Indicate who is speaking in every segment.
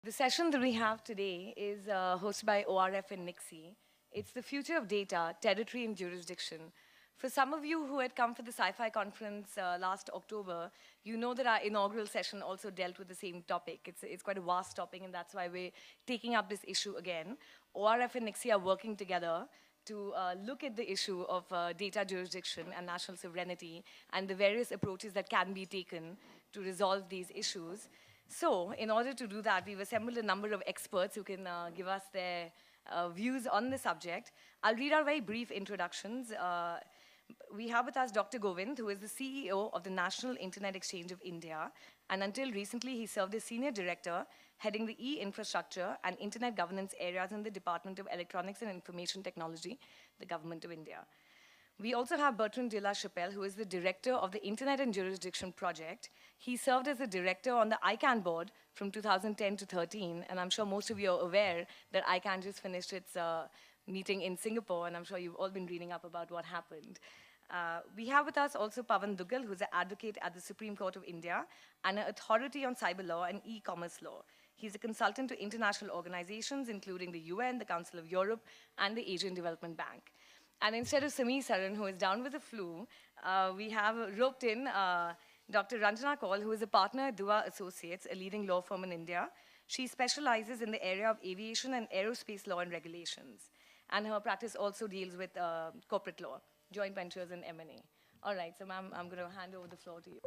Speaker 1: The session that we have today is hosted by ORF and NIXI. It's the future of data, territory, and jurisdiction. For some of you who had come for the sci-fi conference last October, you know that our inaugural session also dealt with the same topic. It's quite a vast topic, and that's why we're taking up this issue again. ORF and NIXI are working together to look at the issue of data jurisdiction and national sovereignty and the various approaches that can be taken to resolve these issues. So, in order to do that, we've assembled a number of experts who can give us their views on the subject. I'll read out very brief introductions. We have with us Dr. Govind, who is the CEO of the National Internet Exchange of India, and until recently, he served as Senior Director, heading the e-infrastructure and Internet governance areas in the Department of Electronics and Information Technology, the Government of India. We also have Bertrand de la Chapelle, who is the director of the Internet and Jurisdiction Project. He served as the director on the ICANN board from 2010 to 13, and I'm sure most of you are aware that ICANN just finished its meeting in Singapore, and I'm sure you've all been reading up about what happened. We have with us also Pavan Duggal, who's an advocate at the Supreme Court of India and an authority on cyber law and e-commerce law. He's a consultant to international organizations, including the UN, the Council of Europe, and the Asian Development Bank. And instead of Sameer Saran, who is down with the flu, we have roped in Dr. Ranjana Kaul, who is a partner at Duggal Associates, a leading law firm in India. She specializes in the area of aviation and aerospace law and regulations. And her practice also deals with corporate law, joint ventures, and M&A. All right, so ma'am, I'm going to hand over the floor to you.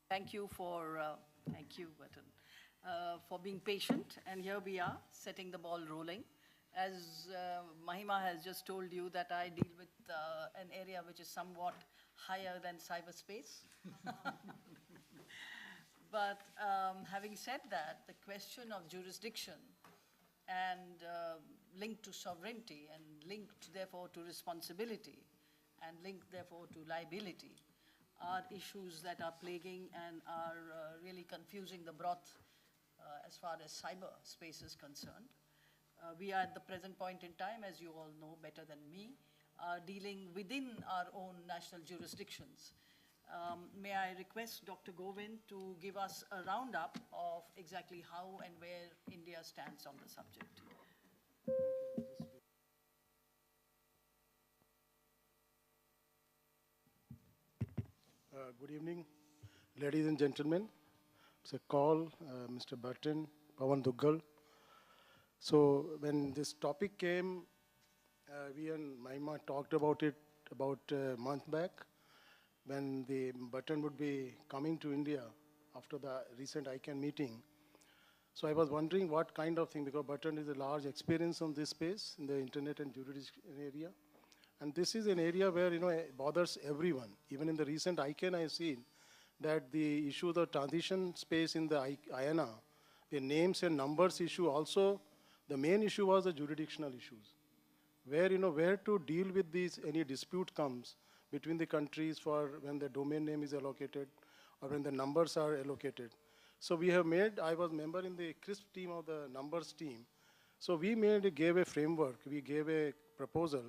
Speaker 2: Thank you, Bertrand, for being patient. And here we are, setting the ball rolling. As Mahima has just told you that I deal with an area which is somewhat higher than cyberspace. But having said that, the question of jurisdiction and linked to sovereignty and linked therefore to responsibility and linked therefore to liability are issues that are plaguing and are really confusing the broth as far as cyberspace is concerned. We are at the present point in time, as you all know better than me, dealing within our own national jurisdictions. May I request Dr. Govind to give us a roundup of exactly how and where India stands on the subject.
Speaker 3: Good evening, ladies and gentlemen. It's a call, Mr. Bertrand, Pavan Duggal. So when this topic came, we and Mahima talked about it about a month back, when the Bertrand would be coming to India after the recent ICANN meeting. So I was wondering what kind of thing, because Bertrand is a large experience on this space in the internet and jurisdiction area. And this is an area where, it bothers everyone. Even in the recent ICANN, I have seen that the issue of the transition space in the IANA, the names and numbers issue also, the main issue was the jurisdictional issues, where, where to deal with these, any dispute comes between the countries for when the domain name is allocated or when the numbers are allocated. So we have made, I was member in the CRISP team of the numbers team. So we gave a framework, we gave a proposal,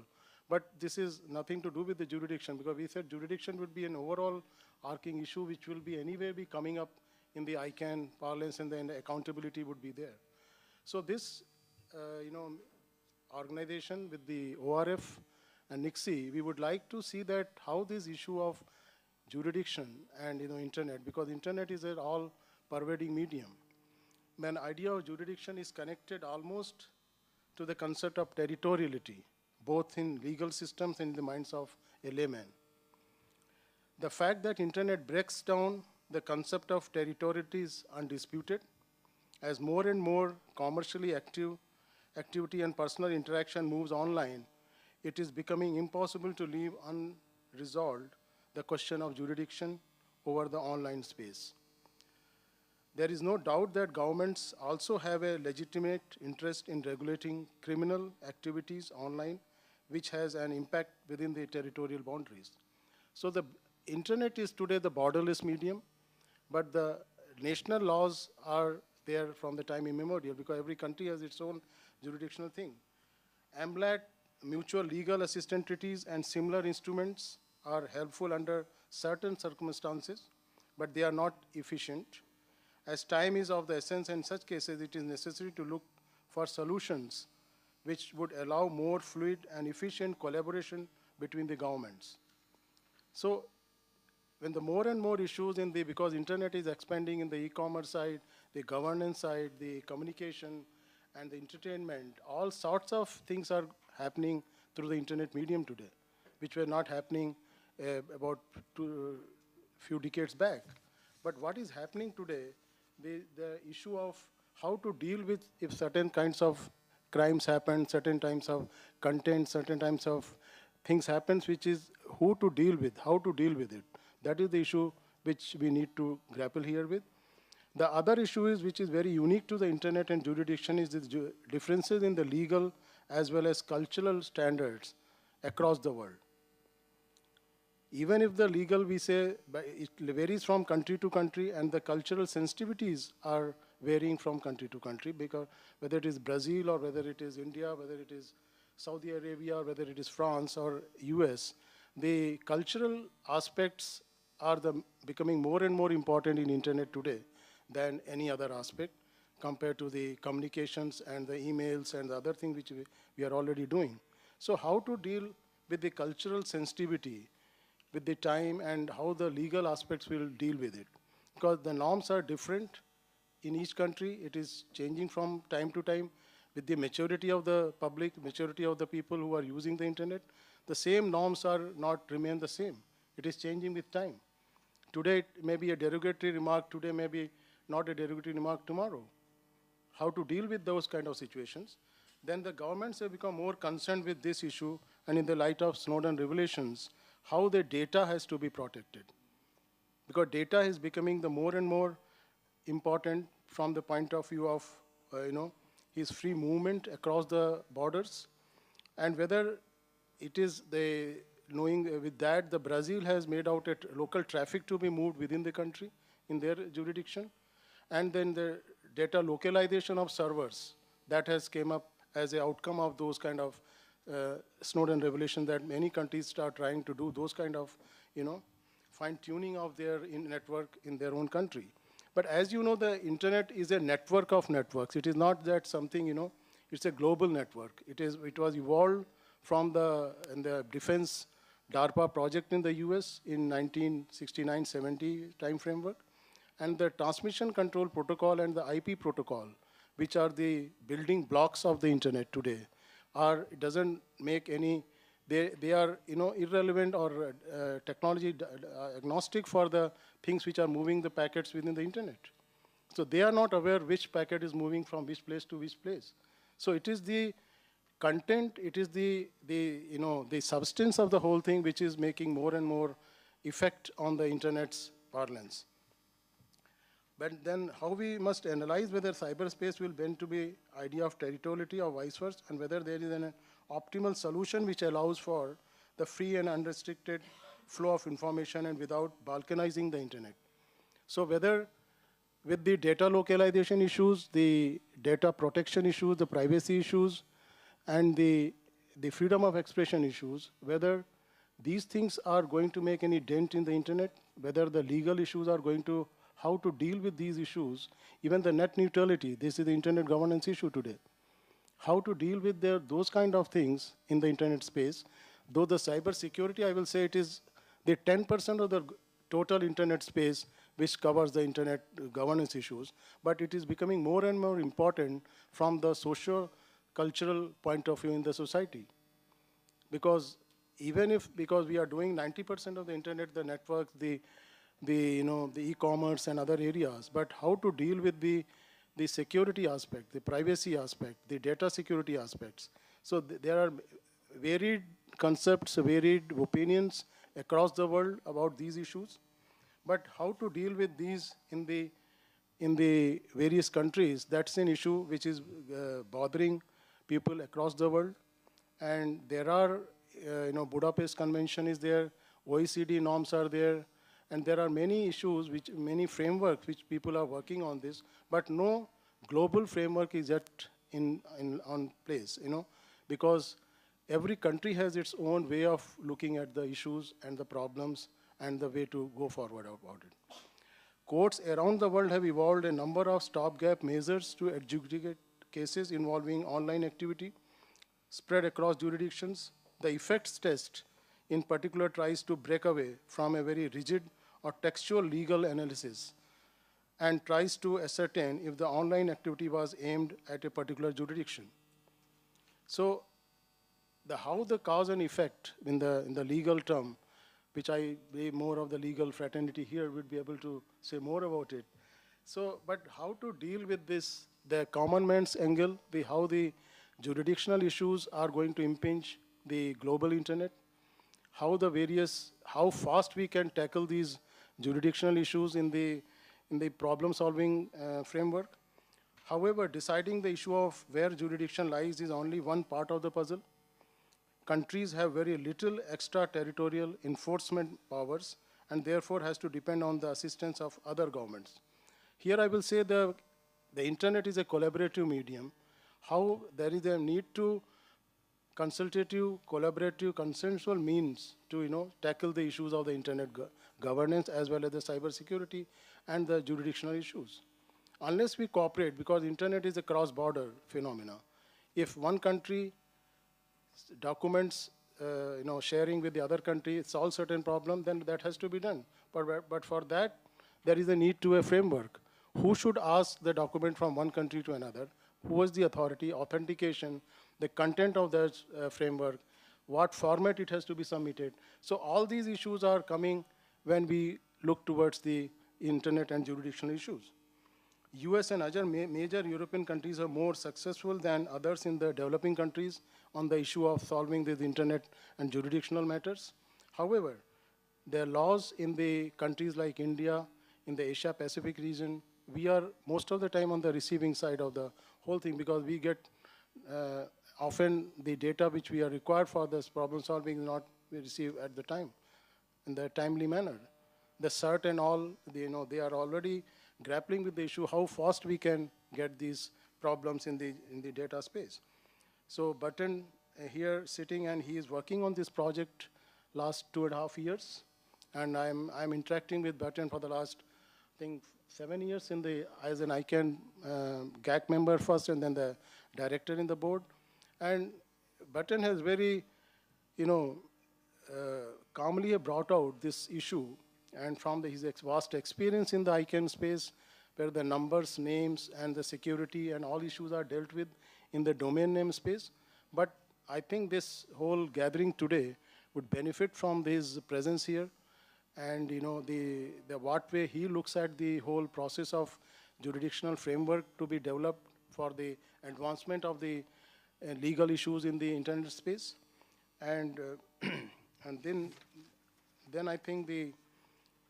Speaker 3: but this is nothing to do with the jurisdiction, because we said jurisdiction would be an overall arcing issue which will be anyway be coming up in the ICANN parlance, and then the accountability would be there. So this organization with the ORF and NIXI, we would like to see that how this issue of jurisdiction and internet, because internet is an all-pervading medium. When idea of jurisdiction is connected almost to the concept of territoriality, both in legal systems and in the minds of a layman. The fact that internet breaks down the concept of territoriality is undisputed. As more and more commercially activity and personal interaction moves online, it is becoming impossible to leave unresolved the question of jurisdiction over the online space. There is no doubt that governments also have a legitimate interest in regulating criminal activities online, which has an impact within the territorial boundaries. So the internet is today the borderless medium, but the national laws are there from the time immemorial, because every country has its own jurisdictional thing. AMLAT, mutual legal assistance treaties, and similar instruments are helpful under certain circumstances, but they are not efficient. As time is of the essence, in such cases, it is necessary to look for solutions which would allow more fluid and efficient collaboration between the governments. So when the more and more issues because internet is expanding in the e-commerce side, the governance side, the communication, and the entertainment, all sorts of things are happening through the internet medium today, which were not happening about few decades back. But what is happening today, the issue of how to deal with if certain kinds of crimes happen, certain types of content, certain types of things happens, which is who to deal with, how to deal with it. That is the issue which we need to grapple here with. The other issue is, which is very unique to the internet and jurisdiction, is the differences in the legal as well as cultural standards across the world. Even if the legal, we say, it varies from country to country, and the cultural sensitivities are varying from country to country, because whether it is Brazil or whether it is India, whether it is Saudi Arabia, or whether it is France or US, the cultural aspects are becoming more and more important in internet today than any other aspect compared to the communications and the emails and the other thing which we are already doing. So how to deal with the cultural sensitivity with the time, and how the legal aspects will deal with it. Because the norms are different in each country. It is changing from time to time with the maturity of the public, maturity of the people who are using the internet. The same norms are not remain the same. It is changing with time. Today it may be a derogatory remark, today may be not a derogatory remark tomorrow. How to deal with those kind of situations? Then the governments have become more concerned with this issue, and in the light of Snowden revelations, how the data has to be protected. Because data is becoming the more and more important from the point of view of his free movement across the borders, and whether it is the knowing with that the Brazil has made out a local traffic to be moved within the country in their jurisdiction, and then the data localization of servers that has came up as an outcome of those kind of Snowden revelation, that many countries start trying to do those kind of fine-tuning of their network in their own country. But as you know, the internet is a network of networks. It is not that something, it's a global network. It was evolved from in the defense DARPA project in the US in 1969-70 time framework. And the transmission control protocol and the IP protocol, which are the building blocks of the internet today, it doesn't make any, they are irrelevant or technology agnostic for the things which are moving the packets within the internet. So they are not aware which packet is moving from which place to which place. So it is the content, it is the substance of the whole thing which is making more and more effect on the internet's parlance. But then how we must analyze whether cyberspace will bend to be idea of territoriality or vice versa, and whether there is an optimal solution which allows for the free and unrestricted flow of information and without balkanizing the internet. So whether with the data localization issues, the data protection issues, the privacy issues, and the freedom of expression issues, whether these things are going to make any dent in the internet, whether the legal issues are going to, how to deal with these issues, even the net neutrality, this is the internet governance issue today. How to deal with those kind of things in the internet space, though the cyber security, I will say it is the 10% of the total internet space which covers the internet governance issues, but it is becoming more and more important from the socio-cultural point of view in the society. Because because we are doing 90% of the internet, the networks, the e-commerce and other areas, but how to deal with the security aspect, the privacy aspect, the data security aspects. So there are varied concepts, varied opinions across the world about these issues, but how to deal with these in the various countries, that's an issue which is bothering people across the world. And there are, Budapest Convention is there, OECD norms are there, and there are many issues, many frameworks which people are working on this, but no global framework is yet on place, because every country has its own way of looking at the issues and the problems and the way to go forward about it. Courts around the world have evolved a number of stopgap measures to adjudicate cases involving online activity spread across jurisdictions. The effects test, in particular, tries to break away from a very rigid or textual legal analysis and tries to ascertain if the online activity was aimed at a particular jurisdiction. So how the cause and effect in the legal term, which I believe more of the legal fraternity here would be able to say more about it. So, but how to deal with this, the common man's angle, how the jurisdictional issues are going to impinge the global internet, how fast we can tackle these jurisdictional issues in the problem-solving framework. However, deciding the issue of where jurisdiction lies is only one part of the puzzle. Countries have very little extraterritorial enforcement powers and therefore has to depend on the assistance of other governments. Here I will say the internet is a collaborative medium. How there is a need to consultative, collaborative, consensual means to tackle the issues of the internet governance as well as the cybersecurity and the jurisdictional issues. Unless we cooperate, because internet is a cross-border phenomena, if one country documents sharing with the other country solve certain problem, then that has to be done. But for that, there is a need to a framework. Who should ask the document from one country to another? Who is the authority? Authentication, the content of that framework, what format it has to be submitted. So all these issues are coming when we look towards the internet and jurisdictional issues. US and other major European countries are more successful than others in the developing countries on the issue of solving these internet and jurisdictional matters. However, there are laws in the countries like India, in the Asia Pacific region. We are most of the time on the receiving side of the whole thing because we get often the data which we are required for this problem solving is not received at the time, in the timely manner. The CERT and all, they are already grappling with the issue how fast we can get these problems in the data space. So Button here sitting and he is working on this project last 2.5 years. And I'm interacting with Button for the last, I think, 7 years as an ICANN GAC member first and then the director in the board. And Button has very, calmly brought out this issue and from his vast experience in the ICANN space where the numbers, names, and the security and all issues are dealt with in the domain name space. But I think this whole gathering today would benefit from his presence here and the what way he looks at the whole process of jurisdictional framework to be developed for the advancement of the legal issues in the internet space. And, and then I think the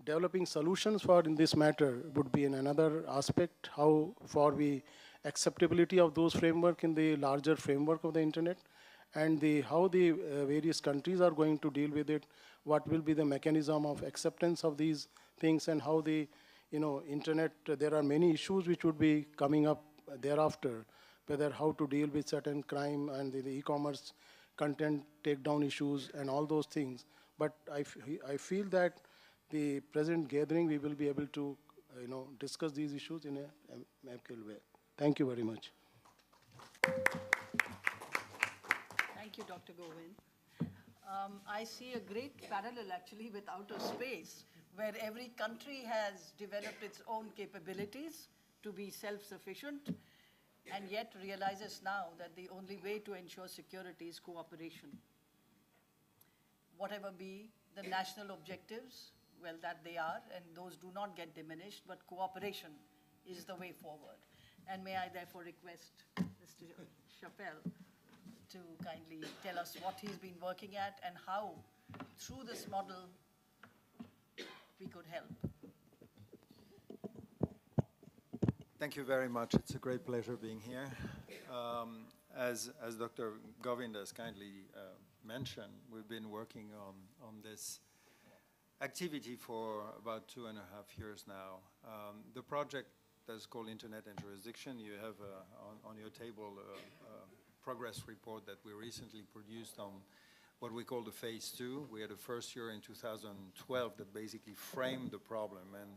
Speaker 3: developing solutions for in this matter would be in another aspect, how for the acceptability of those framework in the larger framework of the internet, and how the various countries are going to deal with it, what will be the mechanism of acceptance of these things, and how the internet, there are many issues which would be coming up thereafter, whether how to deal with certain crime and the e-commerce content takedown issues and all those things. But I feel that the present gathering, we will be able to, discuss these issues in an amicable way. Thank you very much.
Speaker 2: Thank you, Dr. Govind. I see a great parallel actually with outer space, where every country has developed its own capabilities to be self-sufficient, and yet realizes now that the only way to ensure security is cooperation. Whatever be the national objectives, well, that they are, and those do not get diminished, but cooperation is the way forward. And may I therefore request Mr. Chappell to kindly tell us what he's been working at and how, through this model, we could help.
Speaker 4: Thank you very much. It's a great pleasure being here. As Dr. Govind has kindly mentioned, we've been working on this activity for about 2.5 years now. The project that's called Internet and Jurisdiction, you have on your table a progress report that we recently produced on what we call the phase 2. We had a first year in 2012 that basically framed the problem. And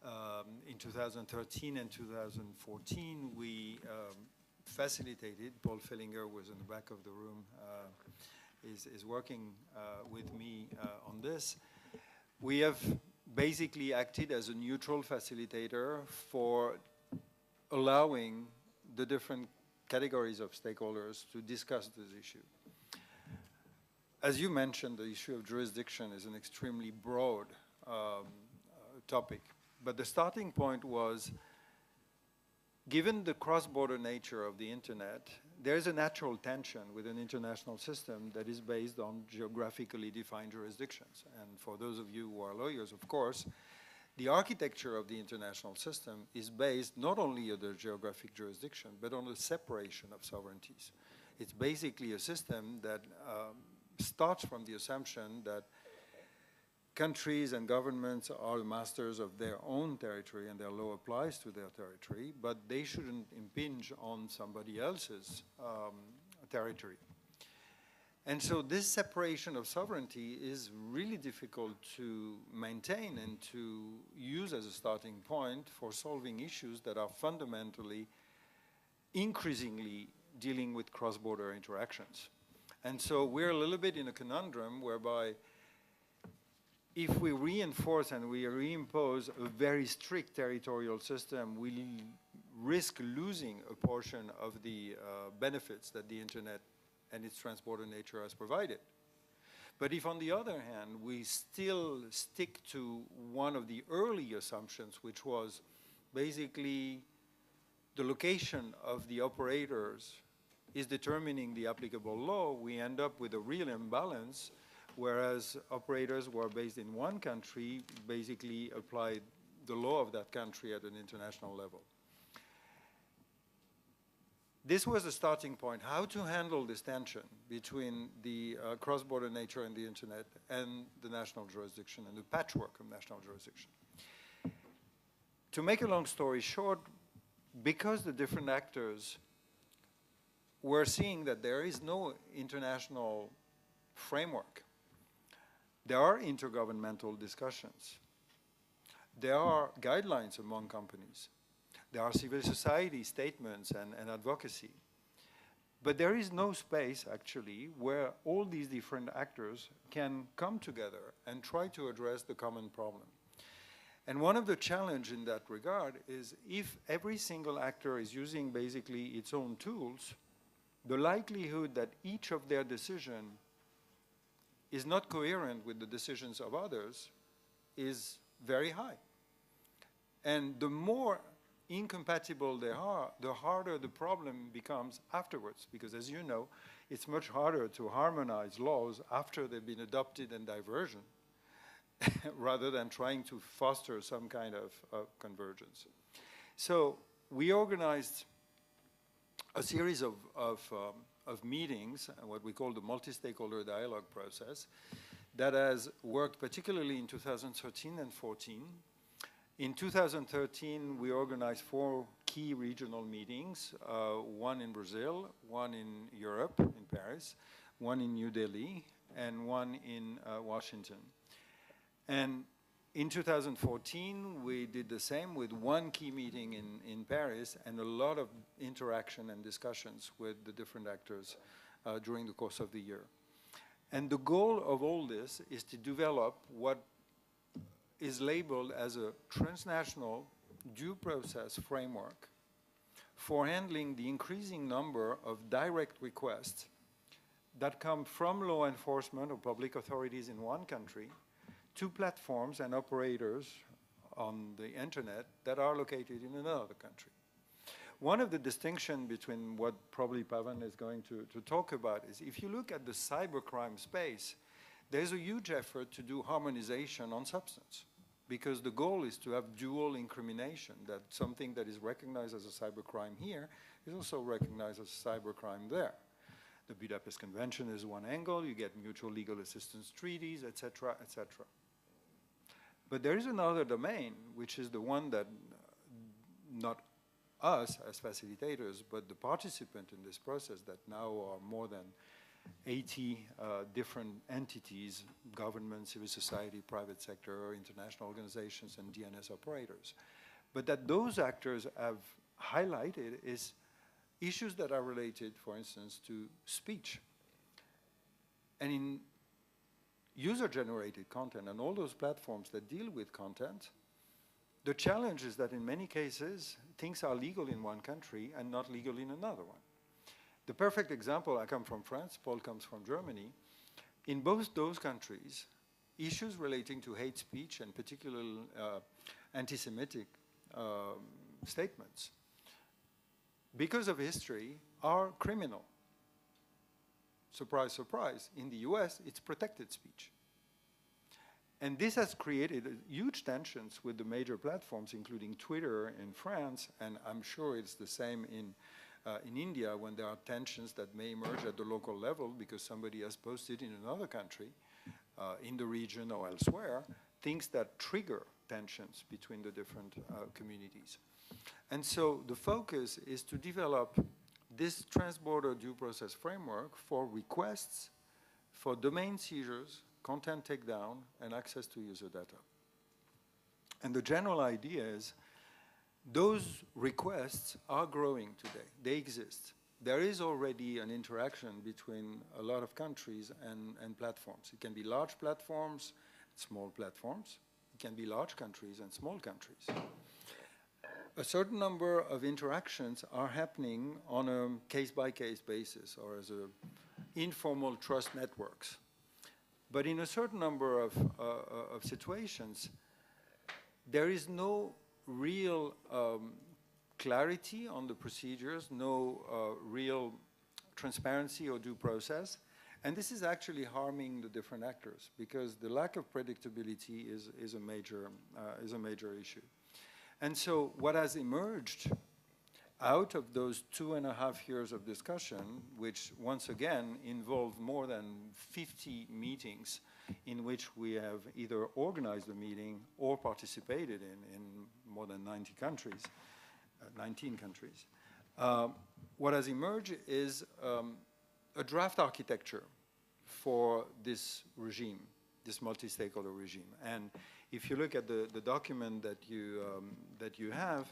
Speaker 4: In 2013 and 2014, we facilitated, Paul Fellinger was in the back of the room, is working with me on this. We have basically acted as a neutral facilitator for allowing the different categories of stakeholders to discuss this issue. As you mentioned, the issue of jurisdiction is an extremely broad topic. But the starting point was, given the cross-border nature of the internet, there is a natural tension with an international system that is based on geographically defined jurisdictions. And for those of you who are lawyers, of course, the architecture of the international system is based not only on the geographic jurisdiction, but on the separation of sovereignties. It's basically a system that starts from the assumption that countries and governments are the masters of their own territory and their law applies to their territory, but they shouldn't impinge on somebody else's territory. And so this separation of sovereignty is really difficult to maintain and to use as a starting point for solving issues that are fundamentally, increasingly dealing with cross-border interactions. And so we're a little bit in a conundrum whereby if we reinforce and we reimpose a very strict territorial system, we risk losing a portion of the benefits that the internet and its transborder nature has provided. But if, on the other hand, we still stick to one of the early assumptions, which was basically the location of the operators is determining the applicable law, we end up with a real imbalance, whereas operators who are based in one country basically apply the law of that country at an international level. This was the starting point, how to handle this tension between the cross-border nature and the internet and the national jurisdiction and the patchwork of national jurisdiction. To make a long story short, because the different actors were seeing that there is no international framework, there are intergovernmental discussions. There are guidelines among companies. There are civil society statements and advocacy. But there is no space, actually, where all these different actors can come together and try to address the common problem. And one of the challenges in that regard is if every single actor is using basically its own tools, the likelihood that each of their decisions is not coherent with the decisions of others is very high. And the more incompatible they are, the harder the problem becomes afterwards, because as you know, it's much harder to harmonize laws after they've been adopted and diversion rather than trying to foster some kind of convergence. So we organized a series of meetings, what we call the multi-stakeholder dialogue process, that has worked particularly in 2013 and 14. In 2013, we organized 4 key regional meetings, one in Brazil, one in Europe, in Paris, one in New Delhi, and one in Washington. And in 2014, we did the same with 1 key meeting in Paris and a lot of interaction and discussions with the different actors during the course of the year. And the goal of all this is to develop what is labeled as a transnational due process framework for handling the increasing number of direct requests that come from law enforcement or public authorities in one country to platforms and operators on the internet that are located in another country. One of the distinctions between what probably Pavan is going to talk about is if you look at the cybercrime space, there's a huge effort to do harmonization on substance, because the goal is to have dual incrimination, that something that is recognized as a cybercrime here is also recognized as a cybercrime there. The Budapest Convention is one angle, you get mutual legal assistance treaties, et cetera, et cetera. But there is another domain, which is the one that not us as facilitators, but the participant in this process that now are more than 80 different entities, government, civil society, private sector, international organizations, and DNS operators. But that those actors have highlighted is issues that are related, for instance, to speech. And in user-generated content and all those platforms that deal with content, the challenge is that in many cases, things are legal in one country and not legal in another one. The perfect example, I come from France, Paul comes from Germany. In both those countries, issues relating to hate speech and particularly anti-Semitic statements, because of history, are criminal. Surprise, surprise. In the US, it's protected speech. And this has created huge tensions with the major platforms, including Twitter in France, and I'm sure it's the same in India when there are tensions that may emerge at the local level because somebody has posted in another country, in the region or elsewhere, things that trigger tensions between the different communities. And so the focus is to develop this transborder due process framework for requests, for domain seizures, content takedown, and access to user data. And the general idea is those requests are growing today. They exist. There is already an interaction between a lot of countries and platforms. It can be large platforms, small platforms. It can be large countries and small countries. A certain number of interactions are happening on a case-by-case basis or as informal trust networks. But in a certain number of situations, there is no real clarity on the procedures, no real transparency or due process. And this is actually harming the different actors because the lack of predictability is a major issue. And so what has emerged out of those 2.5 years of discussion, which once again involved more than 50 meetings in which we have either organized a meeting or participated in more than 19 countries, what has emerged is a draft architecture for this regime, this multi-stakeholder regime. And if you look at the document that you have,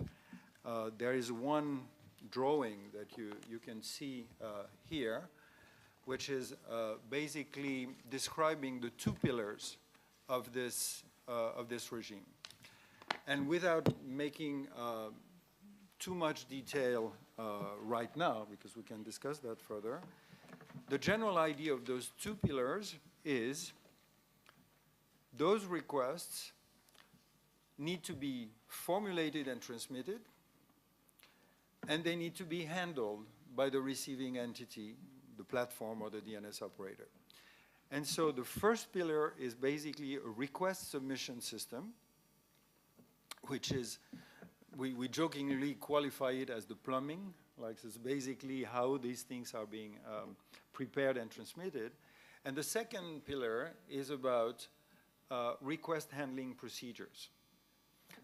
Speaker 4: there is one drawing that you can see here, which is basically describing the two pillars of this regime. And without making too much detail right now, because we can discuss that further, the general idea of those two pillars is those requests need to be formulated and transmitted, and they need to be handled by the receiving entity, the platform or the DNS operator. And so the first pillar is basically a request submission system, which is, we jokingly qualify it as the plumbing, like it's basically how these things are being prepared and transmitted. And the second pillar is about request handling procedures.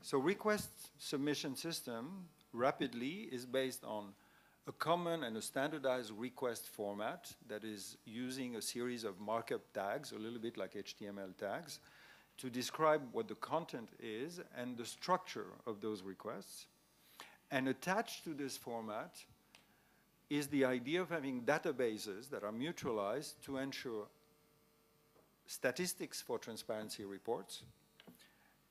Speaker 4: So request submission system rapidly is based on a common and a standardized request format that is using a series of markup tags, a little bit like HTML tags, to describe what the content is and the structure of those requests. And attached to this format is the idea of having databases that are mutualized to ensure statistics for transparency reports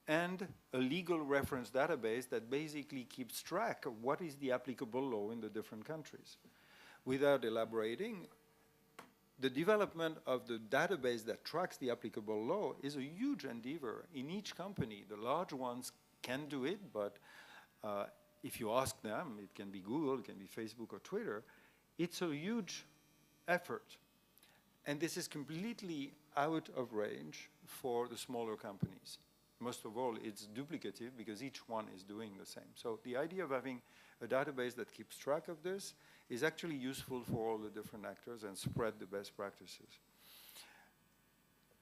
Speaker 4: and a legal reference database that basically keeps track of what is the applicable law in the different countries. Without elaborating, the development of the database that tracks the applicable law is a huge endeavor in each company. The large ones can do it, but if you ask them, it can be Google, it can be Facebook or Twitter, it's a huge effort. And this is completely out of range for the smaller companies. Most of all, it's duplicative because each one is doing the same. So the idea of having a database that keeps track of this is actually useful for all the different actors and spread the best practices.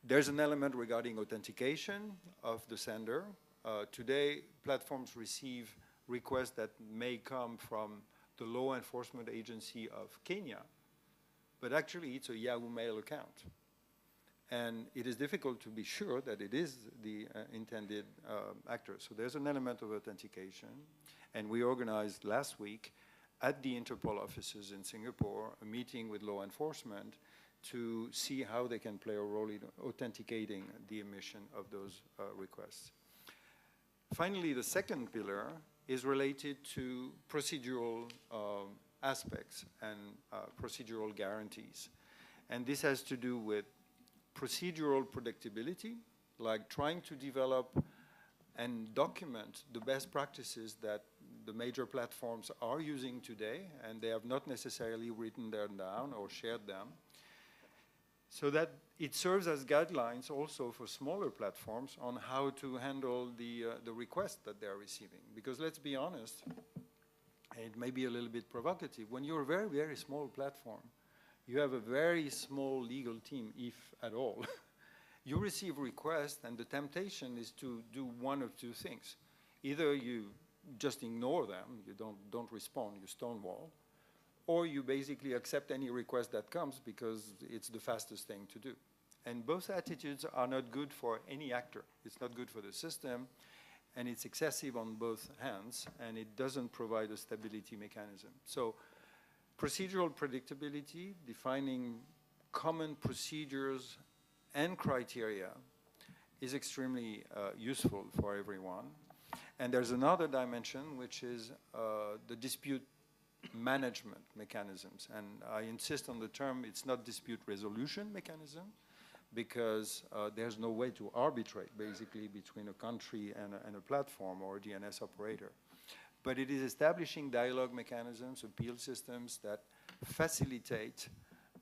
Speaker 4: There's an element regarding authentication of the sender. Today, platforms receive requests that may come from the law enforcement agency of Kenya, but actually it's a Yahoo Mail account. And it is difficult to be sure that it is the intended actor. So there's an element of authentication. And we organized last week at the Interpol offices in Singapore a meeting with law enforcement to see how they can play a role in authenticating the emission of those requests. Finally, the second pillar is related to procedural aspects and procedural guarantees. And this has to do with procedural predictability, like trying to develop and document the best practices that the major platforms are using today, and they have not necessarily written them down or shared them, so that it serves as guidelines also for smaller platforms on how to handle the requests that they're receiving. Because let's be honest, it may be a little bit provocative, when you're a very, very small platform, you have a very small legal team, if at all. You receive requests, and the temptation is to do one of two things. Either you just ignore them, you don't respond, you stonewall, or you basically accept any request that comes because it's the fastest thing to do. And both attitudes are not good for any actor. It's not good for the system, and it's excessive on both hands, and it doesn't provide a stability mechanism. So procedural predictability, defining common procedures and criteria, is extremely useful for everyone. And there's another dimension, which is the dispute management mechanisms. And I insist on the term, it's not dispute resolution mechanism, because there's no way to arbitrate, basically, between a country and a platform or a DNS operator. But it is establishing dialogue mechanisms, appeal systems that facilitate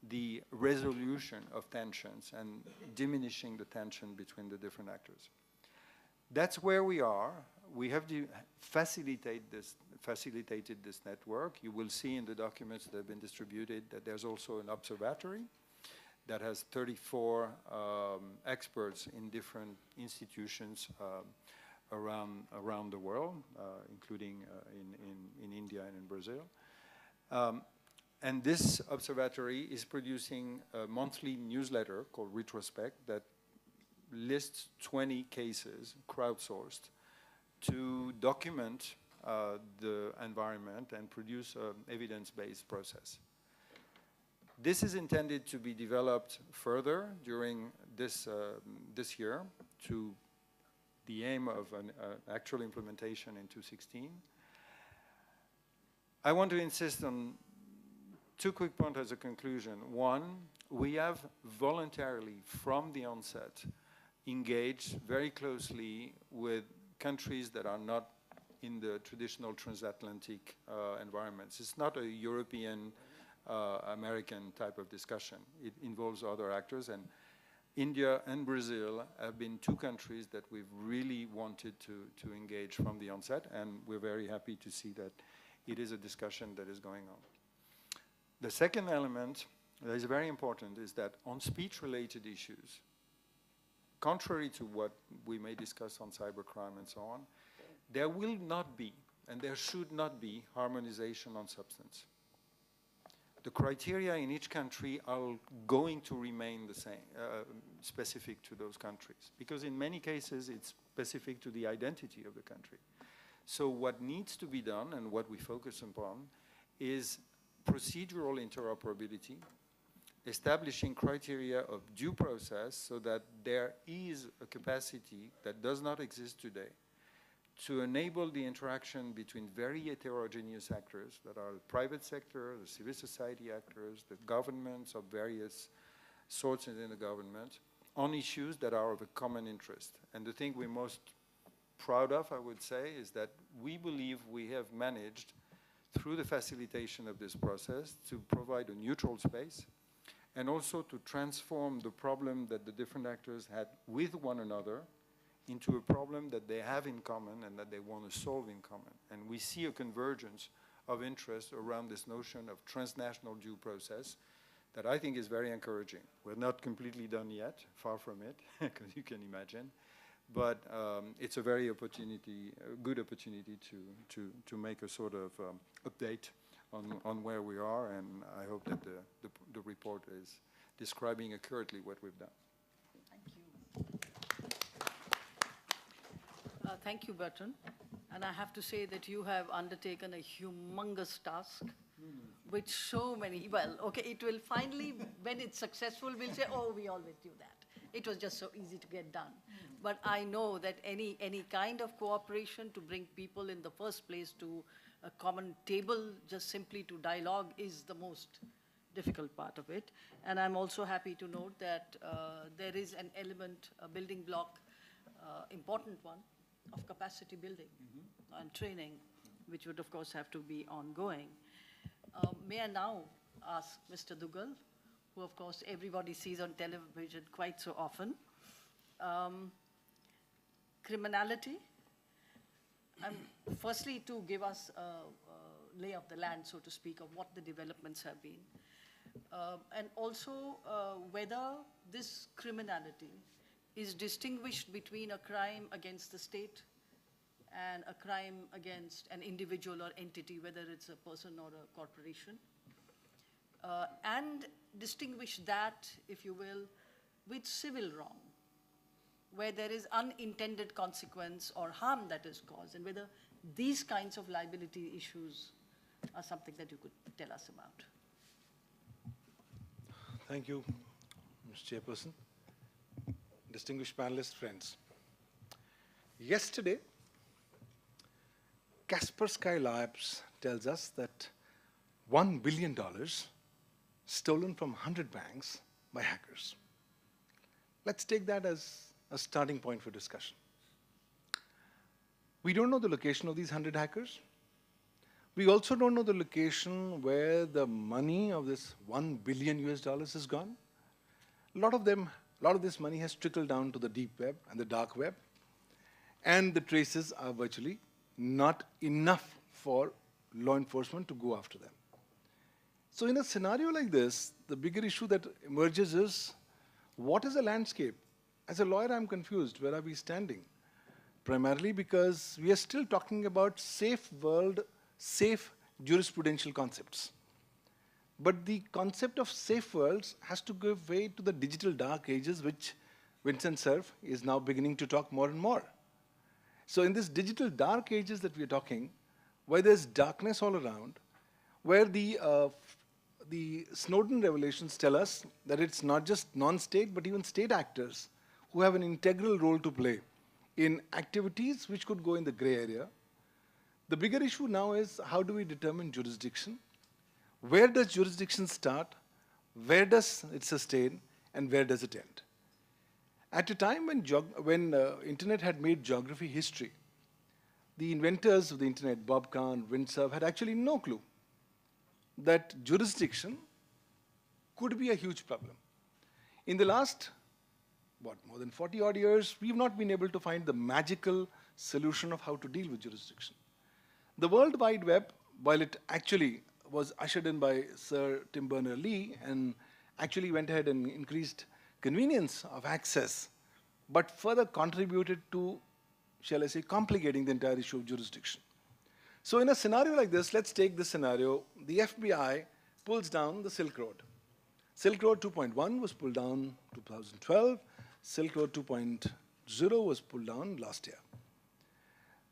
Speaker 4: the resolution of tensions and diminishing the tension between the different actors. That's where we are. We have facilitated this network. You will see in the documents that have been distributed that there's also an observatory that has 34 experts in different institutions around the world, including in India and in Brazil. And this observatory is producing a monthly newsletter called Retrospect that lists 20 cases crowdsourced to document the environment and produce an evidence-based process. This is intended to be developed further during this year to the aim of an actual implementation in 2016. I want to insist on two quick points as a conclusion. One, we have voluntarily, from the onset, engaged very closely with countries that are not in the traditional transatlantic environments. It's not a European, American type of discussion. It involves other actors, and India and Brazil have been two countries that we've really wanted to engage from the onset, and we're very happy to see that it is a discussion that is going on. The second element that is very important is that on speech-related issues, contrary to what we may discuss on cybercrime and so on, there will not be, and there should not be, harmonization on substance. The criteria in each country are going to remain the same, specific to those countries, because in many cases it's specific to the identity of the country. So what needs to be done, and what we focus upon, is procedural interoperability, establishing criteria of due process so that there is a capacity that does not exist today to enable the interaction between very heterogeneous actors that are the private sector, the civil society actors, the governments of various sorts within the government, on issues that are of a common interest. And the thing we're most proud of, I would say, is that we believe we have managed, through the facilitation of this process, to provide a neutral space, and also to transform the problem that the different actors had with one another into a problem that they have in common and that they want to solve in common. And we see a convergence of interest around this notion of transnational due process that I think is very encouraging. We're not completely done yet, far from it, because you can imagine. But it's a very good opportunity to make a sort of update on where we are, and I hope that the report report is describing accurately what we've done.
Speaker 2: Thank you, Bertrand. And I have to say that you have undertaken a humongous task, which so many, well, okay, it will finally, when it's successful, we'll say, oh, we always do that. It was just so easy to get done. But I know that any kind of cooperation to bring people in the first place to a common table, just simply to dialogue, is the most difficult part of it. And I'm also happy to note that there is an element, a building block, important one, of capacity building and training, which would of course have to be ongoing. May I now ask Mr. Duggal, who of course everybody sees on television quite so often, criminality, firstly to give us a lay of the land, so to speak, of what the developments have been, and also whether this criminality is distinguished between a crime against the state and a crime against an individual or entity, whether it's a person or a corporation, and distinguish that, if you will, with civil wrong, where there is unintended consequence or harm that is caused, and whether these kinds of liability issues are something that you could tell us about.
Speaker 5: Thank you, Ms. Chairperson. Distinguished panelists, friends. Yesterday, Kaspersky Labs tells us that $1 billion stolen from 100 banks by hackers. Let's take that as a starting point for discussion. We don't know the location of these 100 hackers. We also don't know the location where the money of this $1 billion has gone. A lot of this money has trickled down to the deep web and the dark web, and the traces are virtually not enough for law enforcement to go after them. So in a scenario like this, the bigger issue that emerges is, what is the landscape? As a lawyer, I'm confused. Where are we standing? Primarily because we are still talking about safe world, safe jurisprudential concepts. But the concept of safe worlds has to give way to the digital dark ages, which Vincent Cerf is now beginning to talk more and more. So in this digital dark ages that we're talking, where there's darkness all around, where the Snowden revelations tell us that it's not just non-state, but even state actors who have an integral role to play in activities which could go in the gray area. The bigger issue now is, how do we determine jurisdiction? Where does jurisdiction start? Where does it sustain? And where does it end? At a time when internet had made geography history, the inventors of the internet, Bob Kahn, Vint Cerf, had actually no clue that jurisdiction could be a huge problem. In the last, more than 40 odd years, we've not been able to find the magical solution of how to deal with jurisdiction. The World Wide Web, while it actually was ushered in by Sir Tim Berners-Lee and actually went ahead and increased convenience of access, but further contributed to, shall I say, complicating the entire issue of jurisdiction. So in a scenario like this, let's take this scenario. The FBI pulls down the Silk Road. Silk Road 2.1 was pulled down 2012. Silk Road 2.0 was pulled down last year.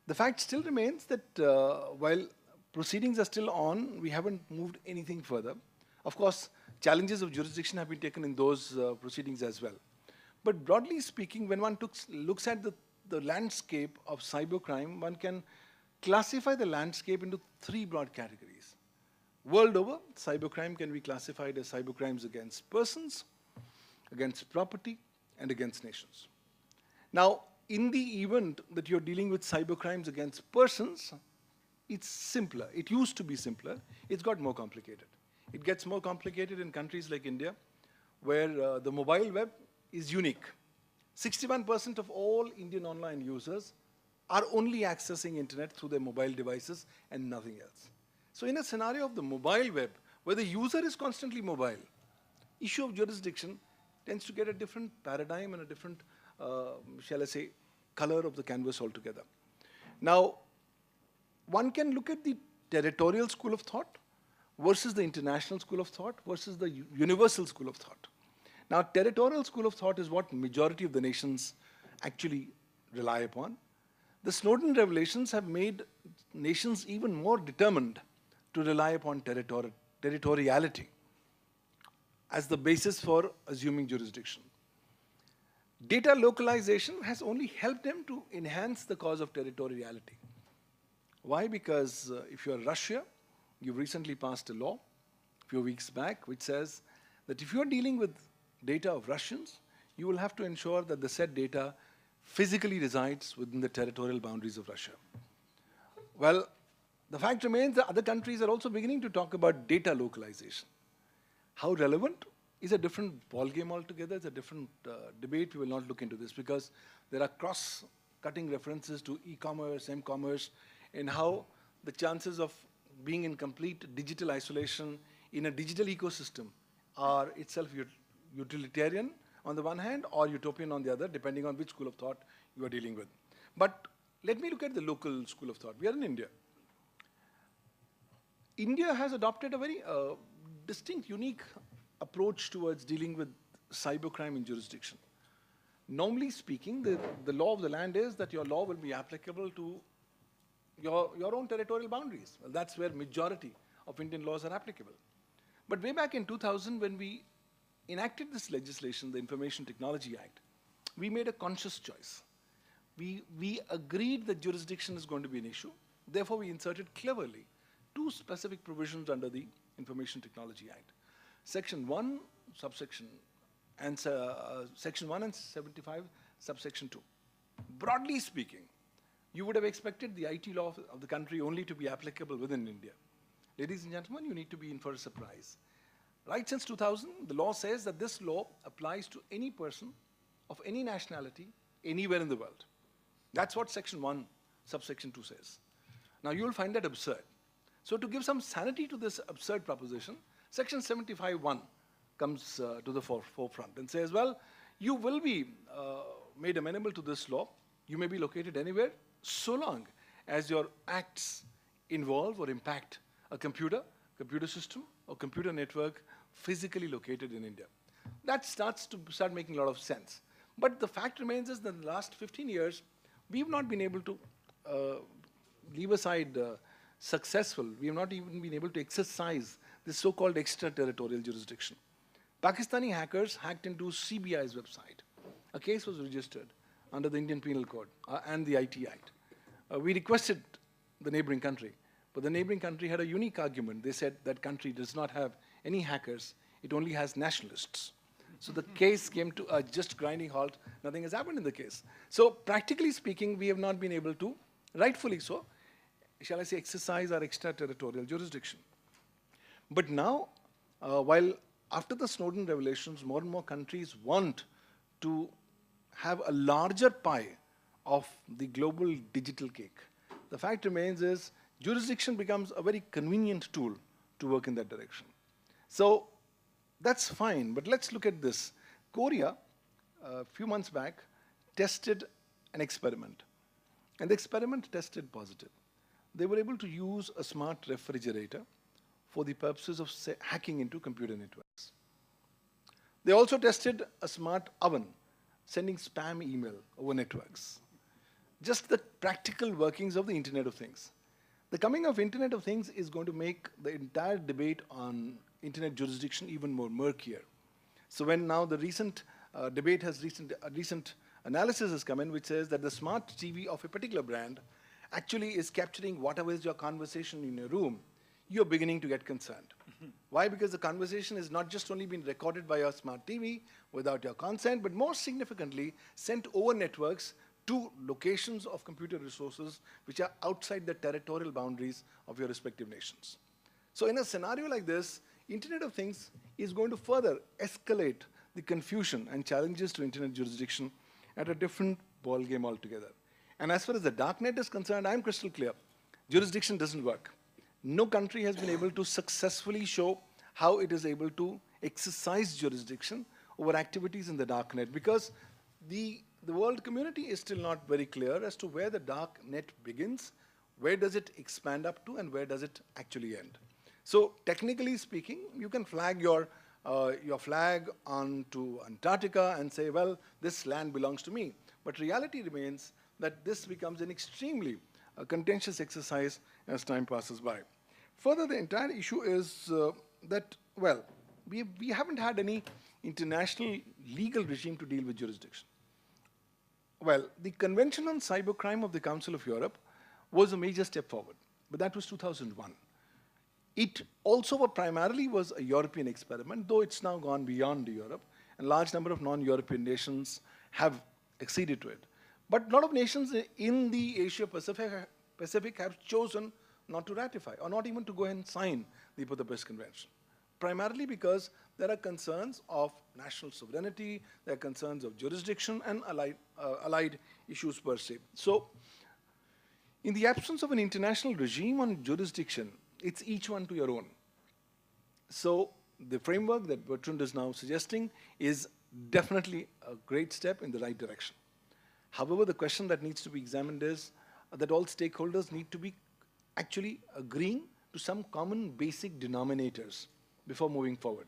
Speaker 5: The fact still remains that while proceedings are still on, we haven't moved anything further. Of course, challenges of jurisdiction have been taken in those proceedings as well. But broadly speaking, when one looks at the landscape of cybercrime, one can classify the landscape into three broad categories. World over, cybercrime can be classified as cybercrimes against persons, against property, and against nations. Now, in the event that you're dealing with cybercrimes against persons, it's simpler. It used to be simpler. It's got more complicated. It gets more complicated in countries like India, where the mobile web is unique. 61% of all Indian online users are only accessing internet through their mobile devices and nothing else. So in a scenario of the mobile web, where the user is constantly mobile, issue of jurisdiction tends to get a different paradigm and a different, shall I say, color of the canvas altogether. Now, one can look at the territorial school of thought, versus the international school of thought versus the universal school of thought. Now, territorial school of thought is what majority of the nations actually rely upon. The Snowden revelations have made nations even more determined to rely upon territoriality as the basis for assuming jurisdiction. Data localization has only helped them to enhance the cause of territoriality. Why? Because if you're Russia, you've recently passed a law a few weeks back which says that if you're dealing with data of Russians, you will have to ensure that the said data physically resides within the territorial boundaries of Russia. Well, the fact remains that other countries are also beginning to talk about data localization. How relevant is a different ballgame altogether. It's a different debate. We will not look into this because there are cross-cutting references to e-commerce, m-commerce, and how the chances of being in complete digital isolation in a digital ecosystem are itself utilitarian on the one hand or utopian on the other, depending on which school of thought you are dealing with. But let me look at the local school of thought. We are in India. India has adopted a very distinct, unique approach towards dealing with cybercrime in jurisdiction. Normally speaking, the law of the land is that your law will be applicable to your own territorial boundaries. Well, that's where majority of Indian laws are applicable. But way back in 2000, when we enacted this legislation, the Information Technology Act, we made a conscious choice. We agreed that jurisdiction is going to be an issue. Therefore, we inserted cleverly two specific provisions under the Information Technology Act. Section 1, subsection, and Section 1 and 75, subsection 2. Broadly speaking, you would have expected the IT law of the country only to be applicable within India. Ladies and gentlemen, you need to be in for a surprise. Right since 2000, the law says that this law applies to any person of any nationality anywhere in the world. That's what Section 1, subsection 2 says. Now, you will find that absurd. So to give some sanity to this absurd proposition, Section 75(1) comes to the forefront and says, well, you will be made amenable to this law. You may be located anywhere so long as your acts involve or impact a computer system, or computer network physically located in India. That starts to start making a lot of sense. But the fact remains is that in the last 15 years, we've not been able to leave aside successful. We have not even been able to exercise this so-called extraterritorial jurisdiction. Pakistani hackers hacked into CBI's website. A case was registered under the Indian Penal Code and the IT Act. We requested the neighboring country, but the neighboring country had a unique argument. They said that country does not have any hackers, it only has nationalists. So the case came to a just grinding halt. Nothing has happened in the case. So practically speaking, we have not been able to, rightfully so, shall I say, exercise our extraterritorial jurisdiction. But now, while after the Snowden revelations, more and more countries want to have a larger pie of the global digital cake, the fact remains is jurisdiction becomes a very convenient tool to work in that direction. So that's fine, but let's look at this. Korea, a few months back, tested an experiment, and the experiment tested positive. They were able to use a smart refrigerator for the purposes of hacking into computer networks. They also tested a smart oven, sending spam email over networks. Just the practical workings of the Internet of Things. The coming of Internet of Things is going to make the entire debate on Internet jurisdiction even more murkier. So when now the recent debate has recent analysis has come in which says that the smart TV of a particular brand actually is capturing whatever is your conversation in your room, you're beginning to get concerned. Why? Because the conversation is not just only being recorded by your smart TV without your consent, but more significantly sent over networks to locations of computer resources which are outside the territorial boundaries of your respective nations. So in a scenario like this, Internet of Things is going to further escalate the confusion and challenges to Internet jurisdiction at a different ballgame altogether. And as far as the darknet is concerned, I'm crystal clear. Jurisdiction doesn't work. No country has been able to successfully show how it is able to exercise jurisdiction over activities in the darknet because the world community is still not very clear as to where the dark net begins, where does it expand up to, and where does it actually end. So technically speaking, you can flag your flag onto Antarctica and say, well, this land belongs to me. But reality remains that this becomes an extremely contentious exercise as time passes by. Further, the entire issue is that, well, we haven't had any international legal regime to deal with jurisdiction. Well, the Convention on Cybercrime of the Council of Europe was a major step forward, but that was 2001. It also primarily was a European experiment, though it's now gone beyond Europe, and a large number of non-European nations have acceded to it. But a lot of nations in the Asia-Pacific have chosen not to ratify, or not even to go ahead and sign the Budapest Convention, primarily because there are concerns of national sovereignty, there are concerns of jurisdiction, and allied issues per se. So, in the absence of an international regime on jurisdiction, it's each one to your own. So, the framework that Bertrand is now suggesting is definitely a great step in the right direction. However, the question that needs to be examined is that all stakeholders need to be actually agreeing to some common basic denominators before moving forward.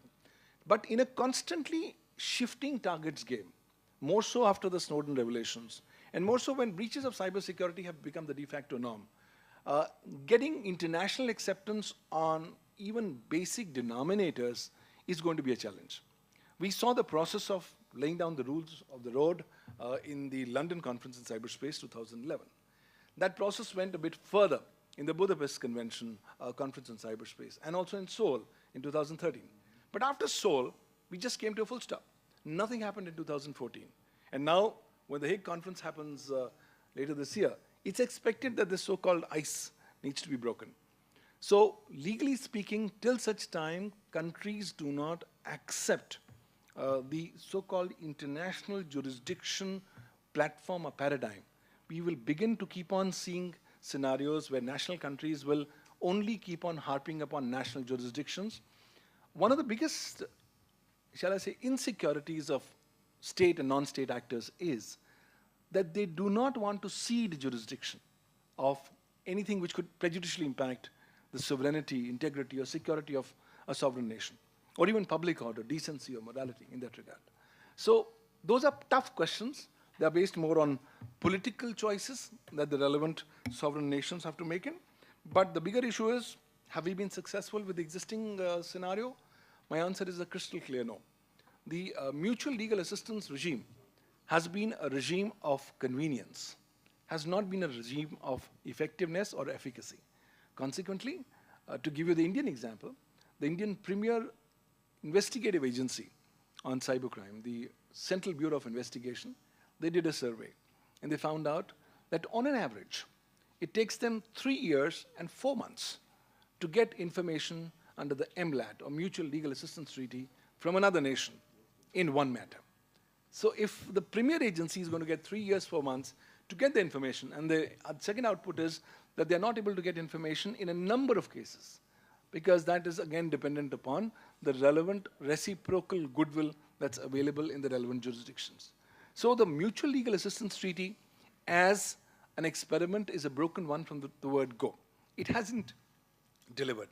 Speaker 5: But in a constantly shifting targets game, more so after the Snowden revelations, and more so when breaches of cybersecurity have become the de facto norm, getting international acceptance on even basic denominators is going to be a challenge. We saw the process of laying down the rules of the road in the London Conference in Cyberspace 2011. That process went a bit further in the Budapest Convention Conference on Cyberspace, and also in Seoul in 2013. But after Seoul, we just came to a full stop. Nothing happened in 2014. And now, when the Hague Conference happens later this year, it's expected that the so-called ice needs to be broken. So, legally speaking, till such time, countries do not accept the so-called international jurisdiction platform or paradigm, we will begin to keep on seeing scenarios where national countries will only keep on harping upon national jurisdictions. One of the biggest, shall I say, insecurities of state and non-state actors is that they do not want to cede jurisdiction of anything which could prejudicially impact the sovereignty, integrity, or security of a sovereign nation, or even public order, decency, or morality in that regard. So those are tough questions. They are based more on political choices that the relevant sovereign nations have to make in. But the bigger issue is, have we been successful with the existing scenario? My answer is a crystal clear no. The mutual legal assistance regime has been a regime of convenience, has not been a regime of effectiveness or efficacy. Consequently, to give you the Indian example, the Indian premier investigative agency on cybercrime, the Central Bureau of Investigation, they did a survey, and they found out that on an average, it takes them 3 years and 4 months to get information under the MLAT, or Mutual Legal Assistance Treaty, from another nation in one matter. So if the premier agency is going to get 3 years, 4 months to get the information, and the second output is that they're not able to get information in a number of cases, because that is again dependent upon the relevant reciprocal goodwill that's available in the relevant jurisdictions. So the Mutual Legal Assistance Treaty as an experiment is a broken one from the word go. It hasn't delivered.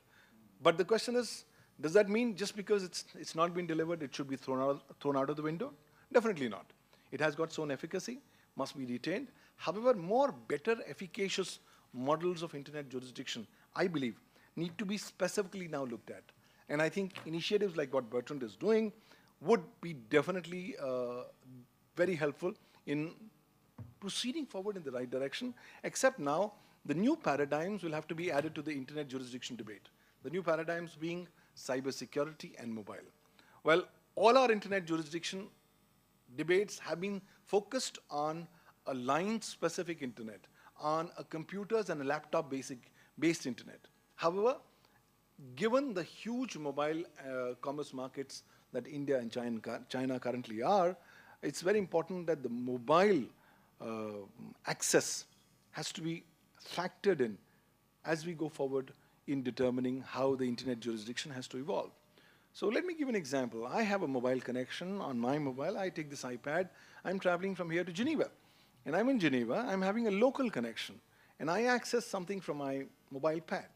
Speaker 5: But the question is, does that mean just because it's not been delivered, it should be thrown out of the window? Definitely not. It has got its own efficacy, must be retained. However, more better, efficacious models of internet jurisdiction, I believe, need to be specifically now looked at. And I think initiatives like what Bertrand is doing would be definitely very helpful in proceeding forward in the right direction, except now the new paradigms will have to be added to the internet jurisdiction debate. The new paradigms being cybersecurity and mobile. Well, all our internet jurisdiction debates have been focused on a line-specific internet, on a computers and a laptop-based internet. However, given the huge mobile commerce markets that India and China currently are, it's very important that the mobile access has to be factored in as we go forward in determining how the internet jurisdiction has to evolve. So let me give an example. I have a mobile connection on my mobile. I take this iPad. I'm traveling from here to Geneva. And I'm in Geneva. I'm having a local connection. And I access something from my mobile pad.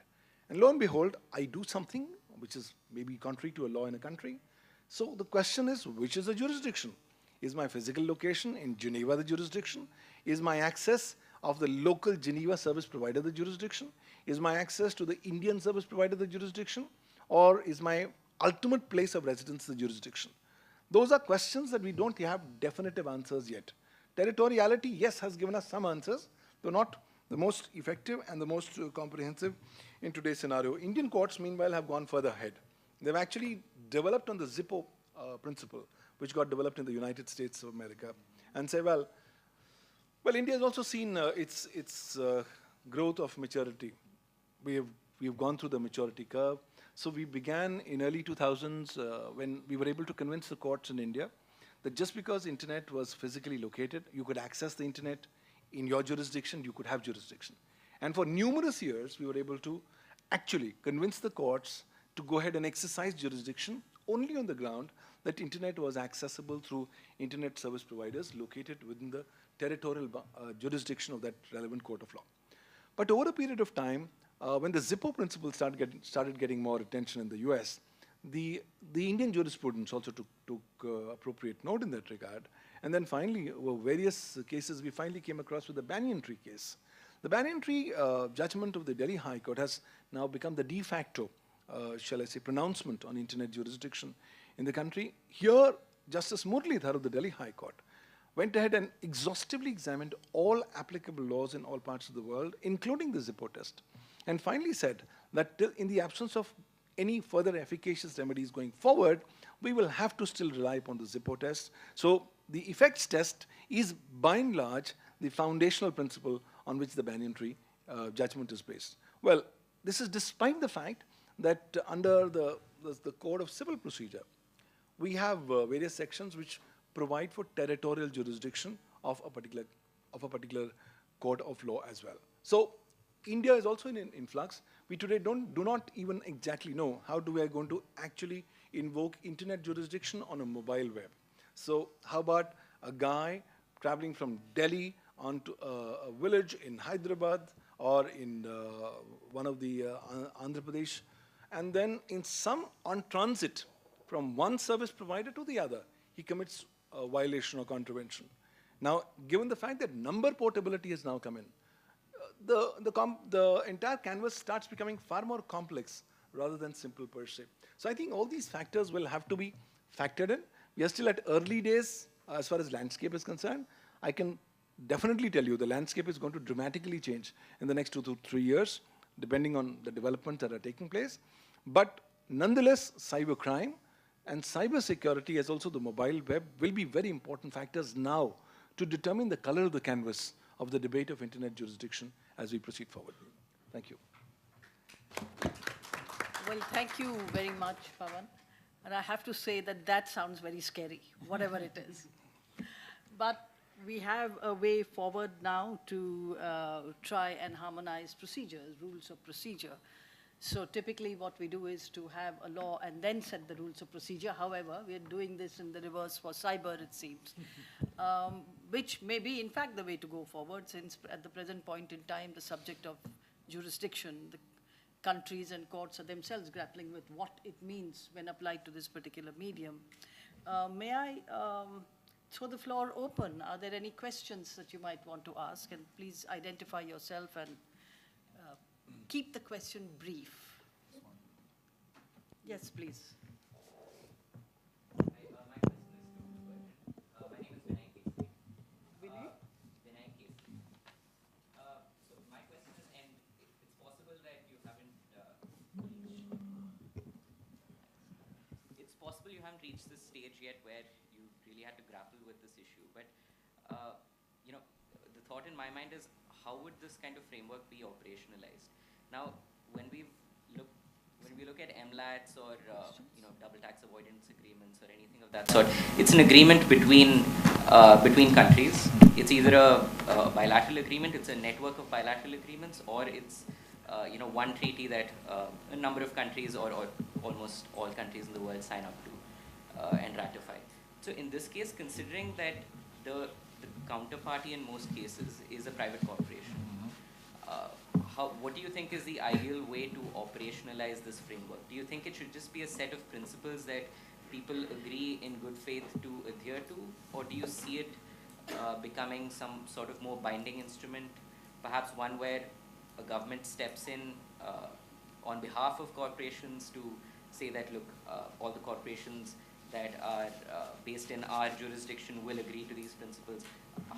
Speaker 5: And lo and behold, I do something which is maybe contrary to a law in a country. So the question is, which is the jurisdiction? Is my physical location in Geneva the jurisdiction? Is my access of the local Geneva service provider the jurisdiction? Is my access to the Indian service provider the jurisdiction? Or is my ultimate place of residence the jurisdiction? Those are questions that we don't have definitive answers yet. Territoriality, yes, has given us some answers, though not the most effective and the most comprehensive in today's scenario. Indian courts, meanwhile, have gone further ahead. They've actually developed on the Zippo principle, which got developed in the United States of America, and say, well, India has also seen its growth of maturity. We've gone through the maturity curve. So we began in early 2000s when we were able to convince the courts in India that just because internet was physically located, you could access the internet in your jurisdiction, you could have jurisdiction. And for numerous years, we were able to actually convince the courts to go ahead and exercise jurisdiction only on the ground that internet was accessible through internet service providers located within the territorial jurisdiction of that relevant court of law. But over a period of time, when the Zippo principle started getting more attention in the US, the Indian jurisprudence also took appropriate note in that regard. And then finally, over various cases, we finally came across with the Banyan Tree case. The Banyan Tree judgment of the Delhi High Court has now become the de facto, shall I say, pronouncement on internet jurisdiction in the country. Here, Justice Muralidhar of the Delhi High Court went ahead and exhaustively examined all applicable laws in all parts of the world, including the Zippo test, and finally said that in the absence of any further efficacious remedies going forward, we will have to still rely upon the Zippo test. So the effects test is, by and large, the foundational principle on which the Banyan Tree judgment is based. Well, this is despite the fact that under the Code of Civil Procedure, we have various sections which provide for territorial jurisdiction of a particular court of law as well. So India is also in influx. We today do not even exactly know how we are going to actually invoke internet jurisdiction on a mobile web. So how about a guy traveling from Delhi onto a village in Hyderabad or in one of the Andhra Pradesh, and then on transit from one service provider to the other, he commits a violation or contravention. Now, given the fact that number portability has now come in, the entire canvas starts becoming far more complex rather than simple per se. So I think all these factors will have to be factored in. We are still at early days as far as landscape is concerned. I can definitely tell you the landscape is going to dramatically change in the next 2 to 3 years, depending on the developments that are taking place. But nonetheless, cybercrime and cybersecurity, as also the mobile web, will be very important factors now to determine the color of the canvas of the debate of internet jurisdiction as we proceed forward. Thank you.
Speaker 2: Well, thank you very much, Pavan. And I have to say that sounds very scary, whatever it is. But we have a way forward now to try and harmonize procedures, rules of procedure. So typically what we do is to have a law and then set the rules of procedure. However, we are doing this in the reverse for cyber, it seems, which may be, in fact, the way to go forward, since at the present point in time, the subject of jurisdiction, the countries and courts are themselves grappling with what it means when applied to this particular medium. May I throw the floor open? Are there any questions that you might want to ask? And please identify yourself and keep the question brief. Yes, please.
Speaker 6: My question is to my name is Vinay Kesri. Vinay Kesri. So my question is, and it's possible that you haven't reached this stage yet where you really had to grapple with this issue. But you know, the thought in my mind is, how would this kind of framework be operationalized? Now, when we look at MLATs or you know, double tax avoidance agreements or anything of that sort, it's an agreement between countries. It's either a bilateral agreement, it's a network of bilateral agreements, or it's you know, one treaty that a number of countries or almost all countries in the world sign up to and ratify. So in this case, considering that the counterparty in most cases is a private corporation, what do you think is the ideal way to operationalize this framework? Do you think it should just be a set of principles that people agree in good faith to adhere to, or do you see it becoming some sort of more binding instrument, perhaps one where a government steps in on behalf of corporations to say that, look, all the corporations that are based in our jurisdiction will agree to these principles?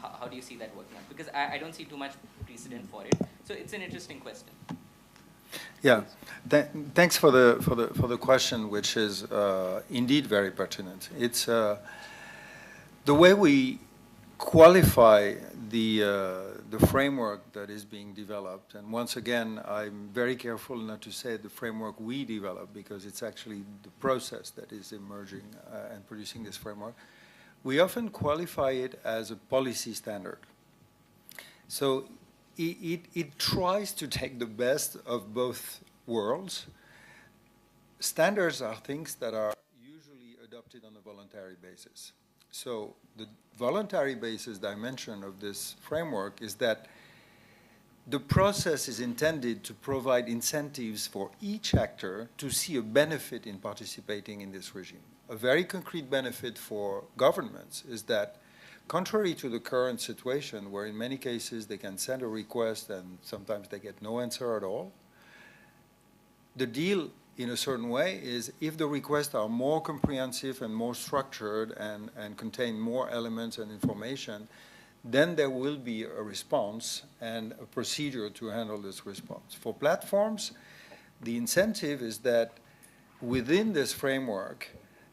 Speaker 6: How do you see that working out? Because I don't see too much precedent for it. So it's an interesting question.
Speaker 4: Yeah, thanks for the question, which is indeed very pertinent. It's the way we qualify the framework that is being developed. And once again, I'm very careful not to say the framework we develop, because it's actually the process that is emerging and producing this framework. We often qualify it as a policy standard. So it tries to take the best of both worlds. Standards are things that are usually adopted on a voluntary basis. So the voluntary basis dimension of this framework is that the process is intended to provide incentives for each actor to see a benefit in participating in this regime. A very concrete benefit for governments is that, contrary to the current situation, where in many cases they can send a request and sometimes they get no answer at all, the deal in a certain way is if the requests are more comprehensive and more structured and contain more elements and information, then there will be a response and a procedure to handle this response. For platforms, the incentive is that within this framework,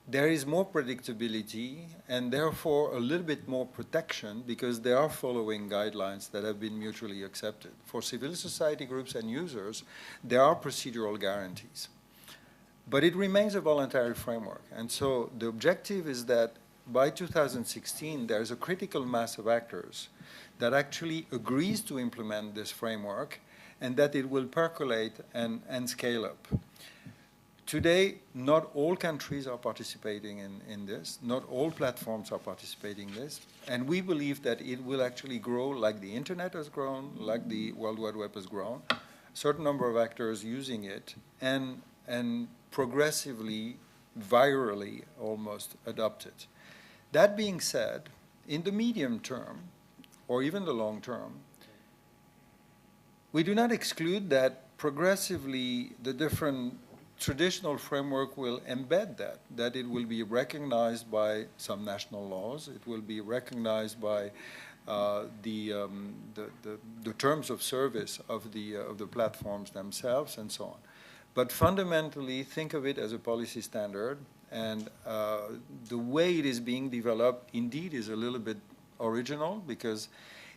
Speaker 4: there is more predictability and therefore a little bit more protection, because they are following guidelines that have been mutually accepted. For civil society groups and users, there are procedural guarantees. But it remains a voluntary framework. And so the objective is that by 2016, there's a critical mass of actors that actually agrees to implement this framework, and that it will percolate and scale up. Today, not all countries are participating in this. Not all platforms are participating in this. And we believe that it will actually grow like the internet has grown, like the World Wide Web has grown. A certain number of actors using it, and progressively, virally almost adopted. That being said, in the medium term, or even the long term, we do not exclude that progressively the different traditional framework will embed that it will be recognized by some national laws, it will be recognized by the terms of service of the platforms themselves, and so on. But fundamentally, think of it as a policy standard, and the way it is being developed indeed is a little bit original, because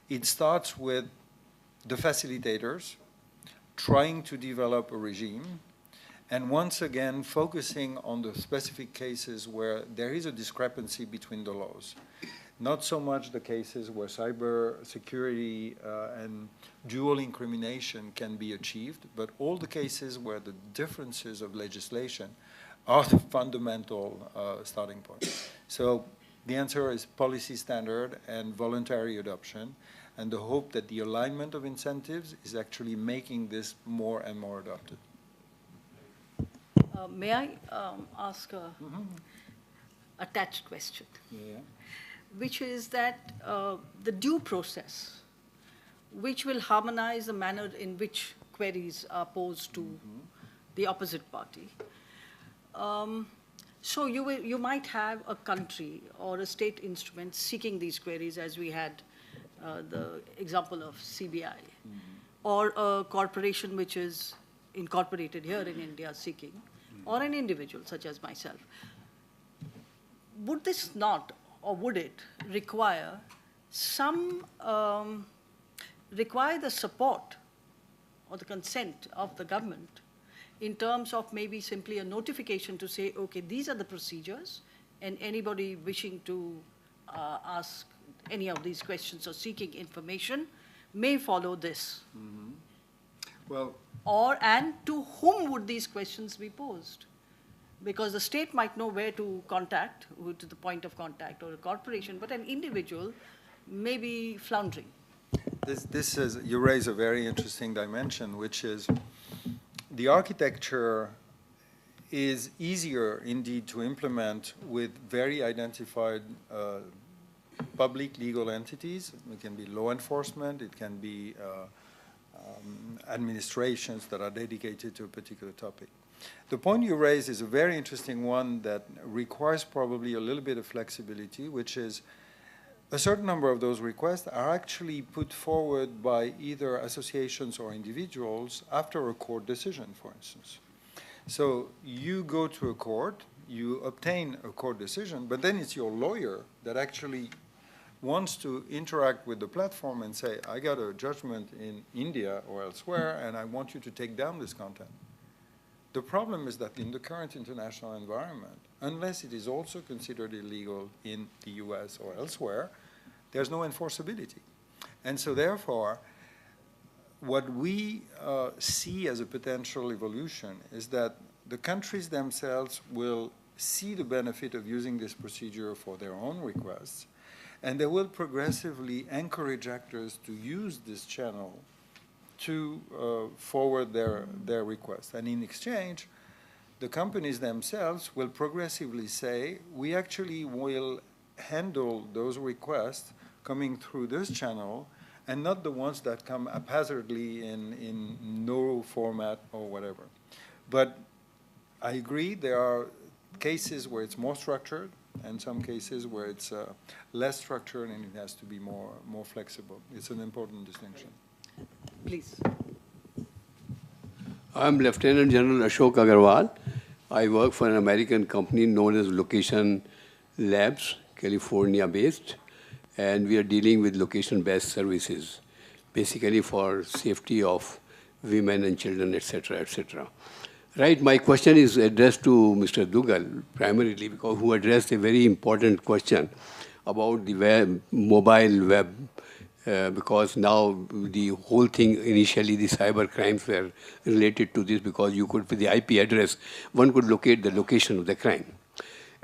Speaker 4: it starts with the facilitators trying to develop a regime, and once again focusing on the specific cases where there is a discrepancy between the laws. Not so much the cases where cyber security and dual incrimination can be achieved, but all the cases where the differences of legislation are the fundamental starting point. So the answer is policy standard and voluntary adoption, and the hope that the alignment of incentives is actually making this more and more adopted.
Speaker 2: May I ask a attached question?
Speaker 4: Yeah.
Speaker 2: Which is that the due process, which will harmonize the manner in which queries are posed to the opposite party. So you might have a country or a state instrument seeking these queries, as we had the example of CBI, or a corporation which is incorporated here in India seeking, or an individual such as myself. Would this not, or would it require require the support or the consent of the government in terms of maybe simply a notification to say, okay, these are the procedures, and anybody wishing to ask any of these questions or seeking information may follow this?
Speaker 4: Well,
Speaker 2: and to whom would these questions be posed? Because the state might know where to contact, to the point of contact, or a corporation, but an individual may be floundering.
Speaker 4: this is, you raise a very interesting dimension, which is the architecture is easier indeed to implement with very identified public legal entities. It can be law enforcement, it can be administrations that are dedicated to a particular topic. The point you raise is a very interesting one that requires probably a little bit of flexibility, which is a certain number of those requests are actually put forward by either associations or individuals after a court decision, for instance. So you go to a court, you obtain a court decision, but then it's your lawyer that actually wants to interact with the platform and say, I got a judgment in India or elsewhere, and I want you to take down this content. The problem is that in the current international environment, unless it is also considered illegal in the US or elsewhere, there's no enforceability. And so therefore, what we see as a potential evolution is that the countries themselves will see the benefit of using this procedure for their own requests, and they will progressively encourage actors to use this channel to forward their requests. And in exchange, the companies themselves will progressively say, we actually will handle those requests coming through this channel and not the ones that come haphazardly in no format or whatever. But I agree, there are cases where it's more structured and some cases where it's less structured and it has to be more flexible. It's an important distinction.
Speaker 2: Please.
Speaker 7: I'm Lieutenant General Ashok Agarwal. I work for an American company known as Location Labs, California-based, and we are dealing with location-based services, basically for safety of women and children, etc., etc. Right, my question is addressed to Mr. Duggal, primarily because who addressed a very important question about the web, mobile web, because now the whole thing, initially the cyber crimes were related to this because you could, with the IP address, one could locate the location of the crime.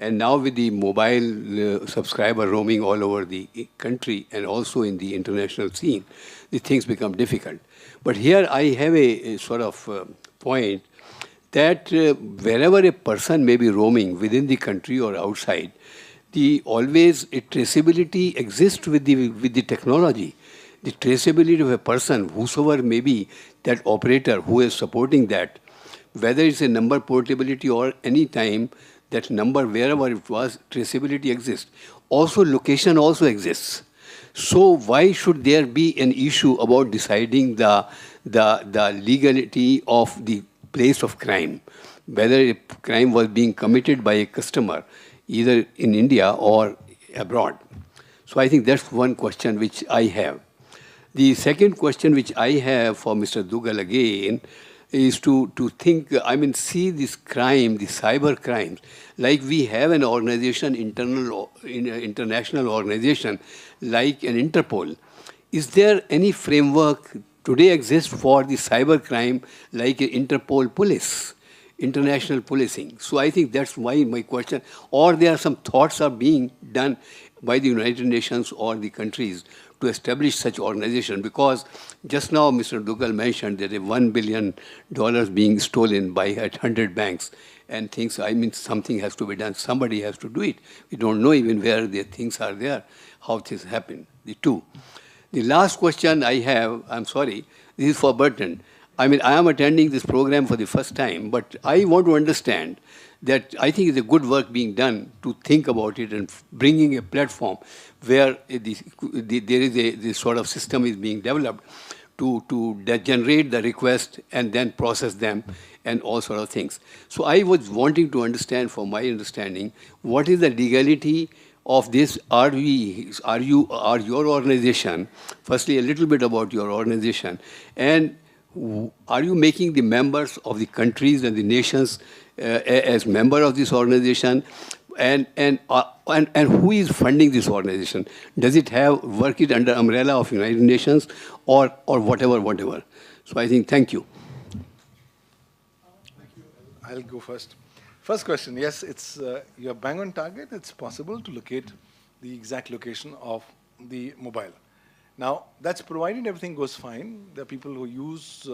Speaker 7: And now with the mobile subscriber roaming all over the country and also in the international scene, the things become difficult. But here I have a sort of point that wherever a person may be roaming within the country or outside, always a traceability exists with the technology. The traceability of a person, whosoever may be that operator who is supporting that, whether it's a number portability or any time, that number, wherever it was, traceability exists. Also, location also exists. So why should there be an issue about deciding the legality of the place of crime, whether a crime was being committed by a customer, either in India or abroad? So I think that's one question which I have. The second question which I have for Mr. Duggal again is to think, I mean, see this crime, the cyber crimes, like we have an organization, international organization, like an Interpol. Is there any framework today exists for the cyber crime like an Interpol police, international policing? So I think that's why my question, or there are some thoughts are being done by the United Nations or the countries to establish such organization, because just now Mr. Duggal mentioned that $1 billion being stolen by 100 banks and things, I mean, something has to be done. Somebody has to do it. We don't know even where the things are there, how things happen, the two. The last question I have, I'm sorry, this is for Burton. I mean, I am attending this program for the first time, but I want to understand that I think it's a good work being done to think about it and bringing a platform where there is this sort of system is being developed to generate the request and then process them and all sort of things. So I was wanting to understand, from my understanding, what is the legality of this? Are your organization, firstly a little bit about your organization, and are you making the members of the countries and the nations as member of this organization? And who is funding this organization? Does it work it under umbrella of United Nations or whatever? So I think, thank you.
Speaker 5: I'll go first. First question, yes, it's you're bang on target. It's possible to locate the exact location of the mobile. Now, that's provided everything goes fine. There are people who use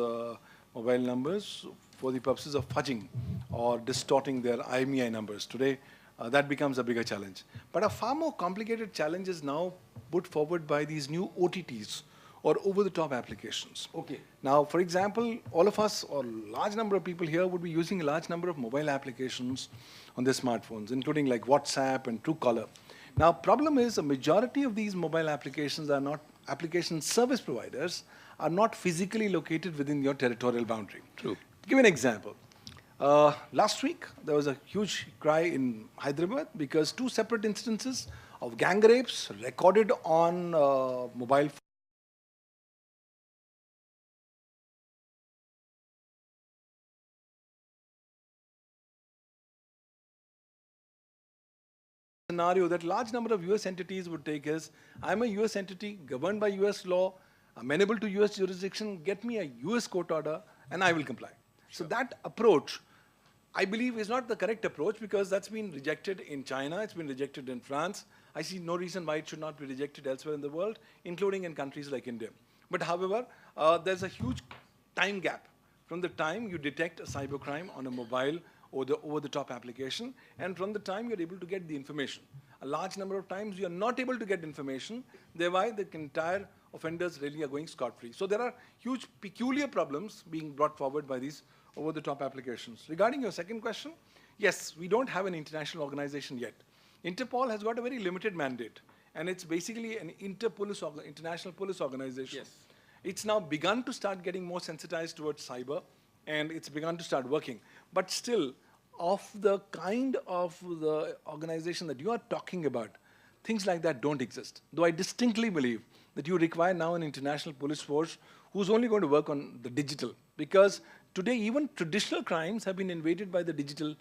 Speaker 5: mobile numbers for the purposes of fudging or distorting their IMEI numbers. Today, that becomes a bigger challenge. But a far more complicated challenge is now put forward by these new OTTs, or over-the-top applications.
Speaker 7: Okay.
Speaker 5: Now, for example, all of us, or a large number of people here, would be using a large number of mobile applications on their smartphones, including like WhatsApp and Truecaller. Now, problem is a majority of these mobile applications are not application service providers, are not physically located within your territorial boundary.
Speaker 7: True.
Speaker 5: To give you an example, last week there was a huge cry in Hyderabad because 2 separate instances of gang rapes recorded on mobile phones. Scenario that large number of US entities would take is, I'm a US entity governed by US law, amenable to US jurisdiction, get me a US court order, and I will comply. Sure. So that approach, I believe, is not the correct approach because that's been rejected in China, it's been rejected in France. I see no reason why it should not be rejected elsewhere in the world, including in countries like India. But however, there's a huge time gap from the time you detect a cybercrime on a mobile or the over-the-top application, and from the time you're able to get the information. A large number of times you're not able to get information, thereby the entire offenders really are going scot-free. So there are huge peculiar problems being brought forward by these over-the-top applications. Regarding your second question, yes, we don't have an international organization yet. Interpol has got a very limited mandate, and it's basically an international police organization.
Speaker 7: Yes.
Speaker 5: It's now begun to start getting more sensitized towards cyber, and it's begun to start working. But still, of the kind of the organization that you are talking about, things like that don't exist. Though I distinctly believe that you require now an international police force who's only going to work on the digital. Because today, even traditional crimes have been invaded by the digital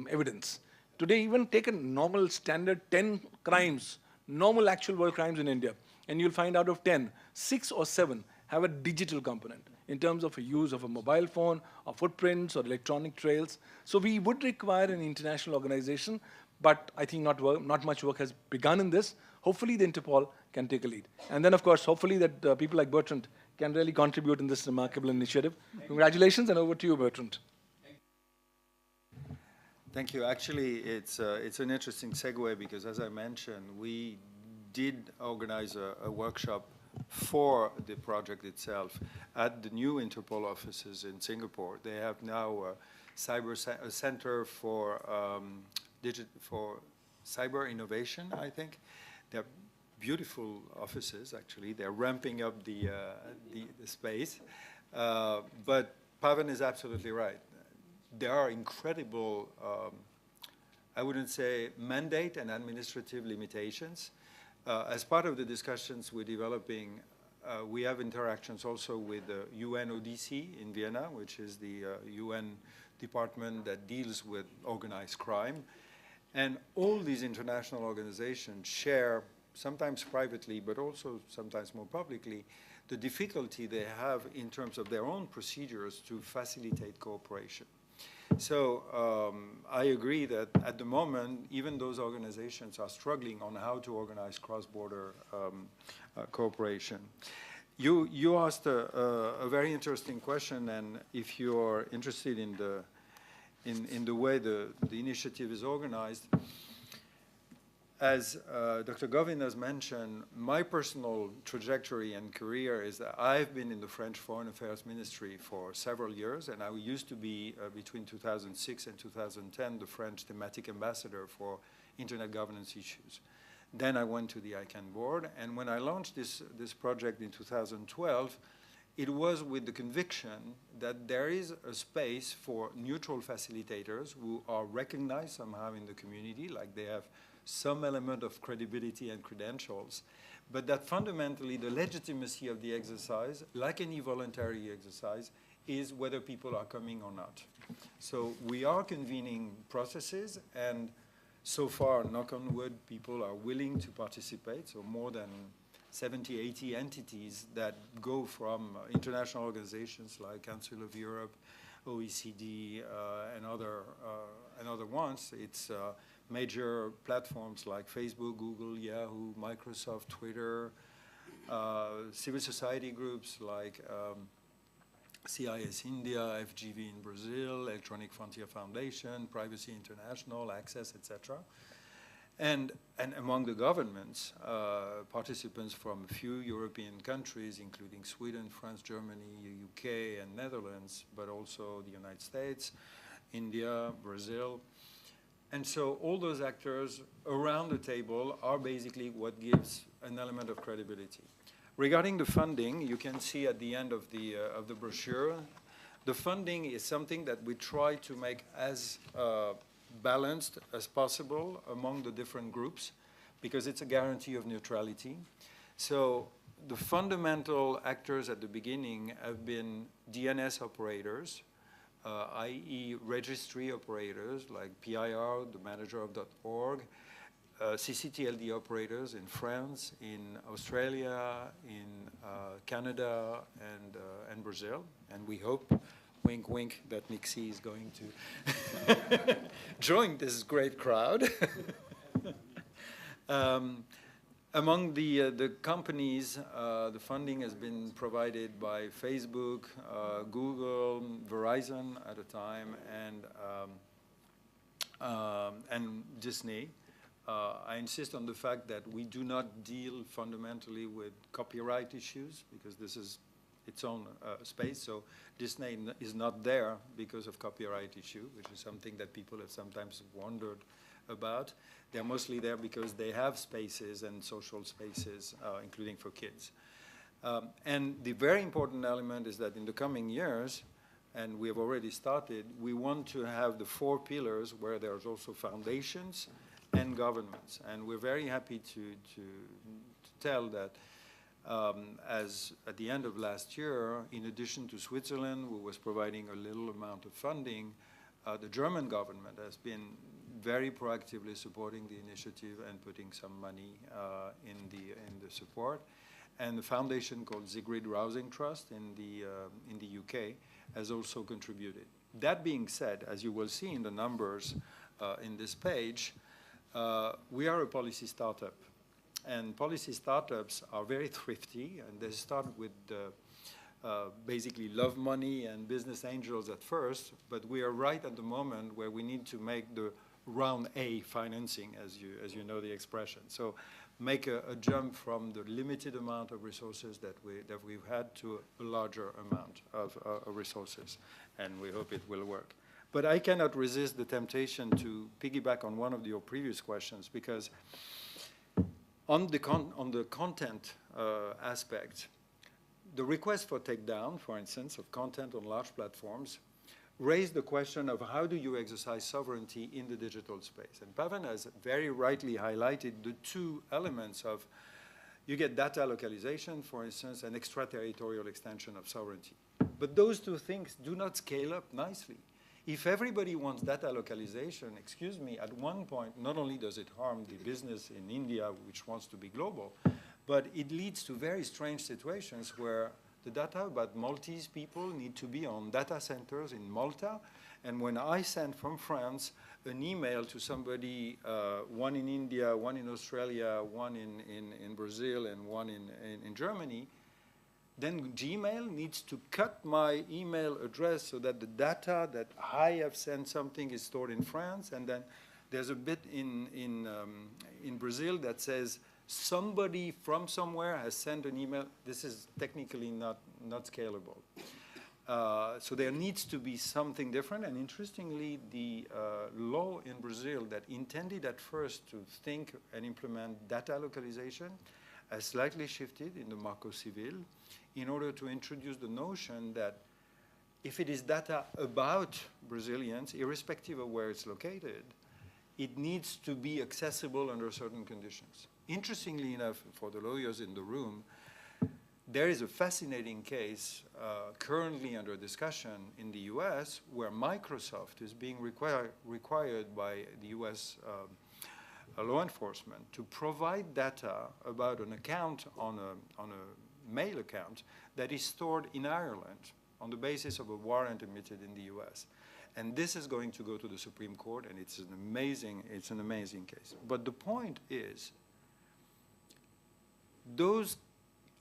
Speaker 5: evidence. Today, even take a normal standard 10 crimes, normal actual world crimes in India, and you'll find out of 10, 6 or 7 have a digital component in terms of a use of a mobile phone, or footprints, or electronic trails. So we would require an international organization, but I think not much work has begun in this. Hopefully the Interpol can take a lead. And then, of course, hopefully that people like Bertrand can really contribute in this remarkable initiative. Congratulations, and over to you, Bertrand.
Speaker 4: Thank you. Actually, it's an interesting segue because, as I mentioned, we did organize a workshop for the project itself at the new Interpol offices in Singapore. They have now a center for cyber innovation, I think. They're beautiful offices, actually. They're ramping up the space. But Pavan is absolutely right. There are incredible, I wouldn't say mandate and administrative limitations. As part of the discussions we're developing, we have interactions also with the UNODC in Vienna, which is the UN department that deals with organized crime. And all these international organizations share, sometimes privately, but also sometimes more publicly, the difficulty they have in terms of their own procedures to facilitate cooperation. So I agree that at the moment, even those organizations are struggling on how to organize cross-border cooperation. You asked a very interesting question, and if you're interested in the way the initiative is organized, as Dr. Govind has mentioned, my personal trajectory and career is that I've been in the French Foreign Affairs Ministry for several years, and I used to be, between 2006 and 2010, the French thematic ambassador for internet governance issues. Then I went to the ICANN board, and when I launched this project in 2012, it was with the conviction that there is a space for neutral facilitators who are recognized somehow in the community, like they have some element of credibility and credentials, but that fundamentally the legitimacy of the exercise, like any voluntary exercise, is whether people are coming or not. So we are convening processes, and so far, knock on wood, people are willing to participate, so more than 70, 80 entities that go from international organizations like Council of Europe, OECD, and other ones. It's major platforms like Facebook, Google, Yahoo, Microsoft, Twitter, civil society groups like CIS India, FGV in Brazil, Electronic Frontier Foundation, Privacy International, Access, etc. And among the governments, participants from a few European countries, including Sweden, France, Germany, UK, and Netherlands, but also the United States, India, Brazil. And so all those actors around the table are basically what gives an element of credibility. Regarding the funding, you can see at the end of the brochure, the funding is something that we try to make as balanced as possible among the different groups, because it's a guarantee of neutrality. So the fundamental actors at the beginning have been DNS operators, i.e. registry operators like PIR, the manager of .org, CCTLD operators in France, in Australia, in Canada, and Brazil. And we hope, wink, wink, that Nixie is going to join this great crowd. Among the companies, the funding has been provided by Facebook, Google, Verizon at a time, and Disney. I insist on the fact that we do not deal fundamentally with copyright issues, because this is its own space. So Disney is not there because of copyright issue, which is something that people have sometimes wondered about. They're mostly there because they have spaces and social spaces, including for kids. And the very important element is that in the coming years, and we have already started, we want to have the 4 pillars where there's also foundations and governments. And we're very happy to tell that as at the end of last year, in addition to Switzerland, who was providing a little amount of funding, the German government has been very proactively supporting the initiative and putting some money in the support. And the foundation called Sigrid Rousing Trust in the UK has also contributed. That being said, as you will see in the numbers in this page, we are a policy startup. And policy startups are very thrifty, and they start with basically love money and business angels at first, but we are right at the moment where we need to make the round A financing, as you know the expression. So make a jump from the limited amount of resources that we've had to a larger amount of resources, and we hope it will work. But I cannot resist the temptation to piggyback on one of your previous questions, because on the content aspect, the request for takedown, for instance, of content on large platforms raised the question of how do you exercise sovereignty in the digital space. And Pavan has very rightly highlighted the 2 elements of, you get data localization, for instance, and extraterritorial extension of sovereignty. But those 2 things do not scale up nicely. If everybody wants data localization, excuse me, at one point, not only does it harm the business in India, which wants to be global, but it leads to very strange situations where the data about Maltese people need to be on data centers in Malta. And when I send from France an email to somebody, one in India, one in Australia, one in Brazil, and one in Germany, then Gmail needs to cut my email address so that the data that I have sent something is stored in France. And then there's a bit in Brazil that says somebody from somewhere has sent an email. This is technically not scalable. So there needs to be something different. And interestingly, the law in Brazil that intended at first to think and implement data localization has slightly shifted in the Marco Civil in order to introduce the notion that if it is data about Brazilians, irrespective of where it's located, it needs to be accessible under certain conditions. Interestingly enough, for the lawyers in the room, there is a fascinating case currently under discussion in the US where Microsoft is being required by the US law enforcement to provide data about an account on a mail account that is stored in Ireland on the basis of a warrant emitted in the US. And this is going to go to the Supreme Court, and it's an amazing case. But the point is, those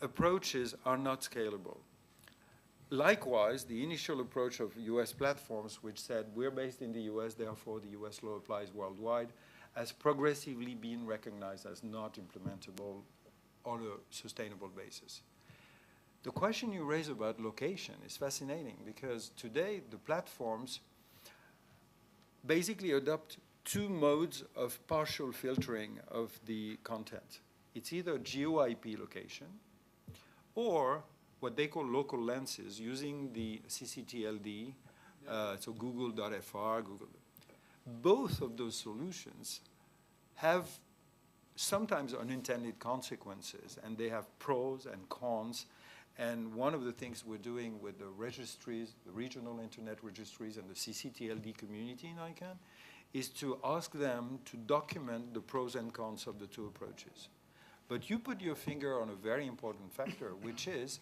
Speaker 4: approaches are not scalable. Likewise, the initial approach of US platforms, which said we're based in the US, therefore the US law applies worldwide, has progressively been recognized as not implementable on a sustainable basis. The question you raise about location is fascinating because today the platforms basically adopt two modes of partial filtering of the content. It's either geo-IP location or what they call local lenses using the CCTLD, so google.fr, Google. Both of those solutions have sometimes unintended consequences, and they have pros and cons. And one of the things we're doing with the registries, the regional internet registries and the CCTLD community in ICANN, is to ask them to document the pros and cons of the two approaches. But you put your finger on a very important factor, which is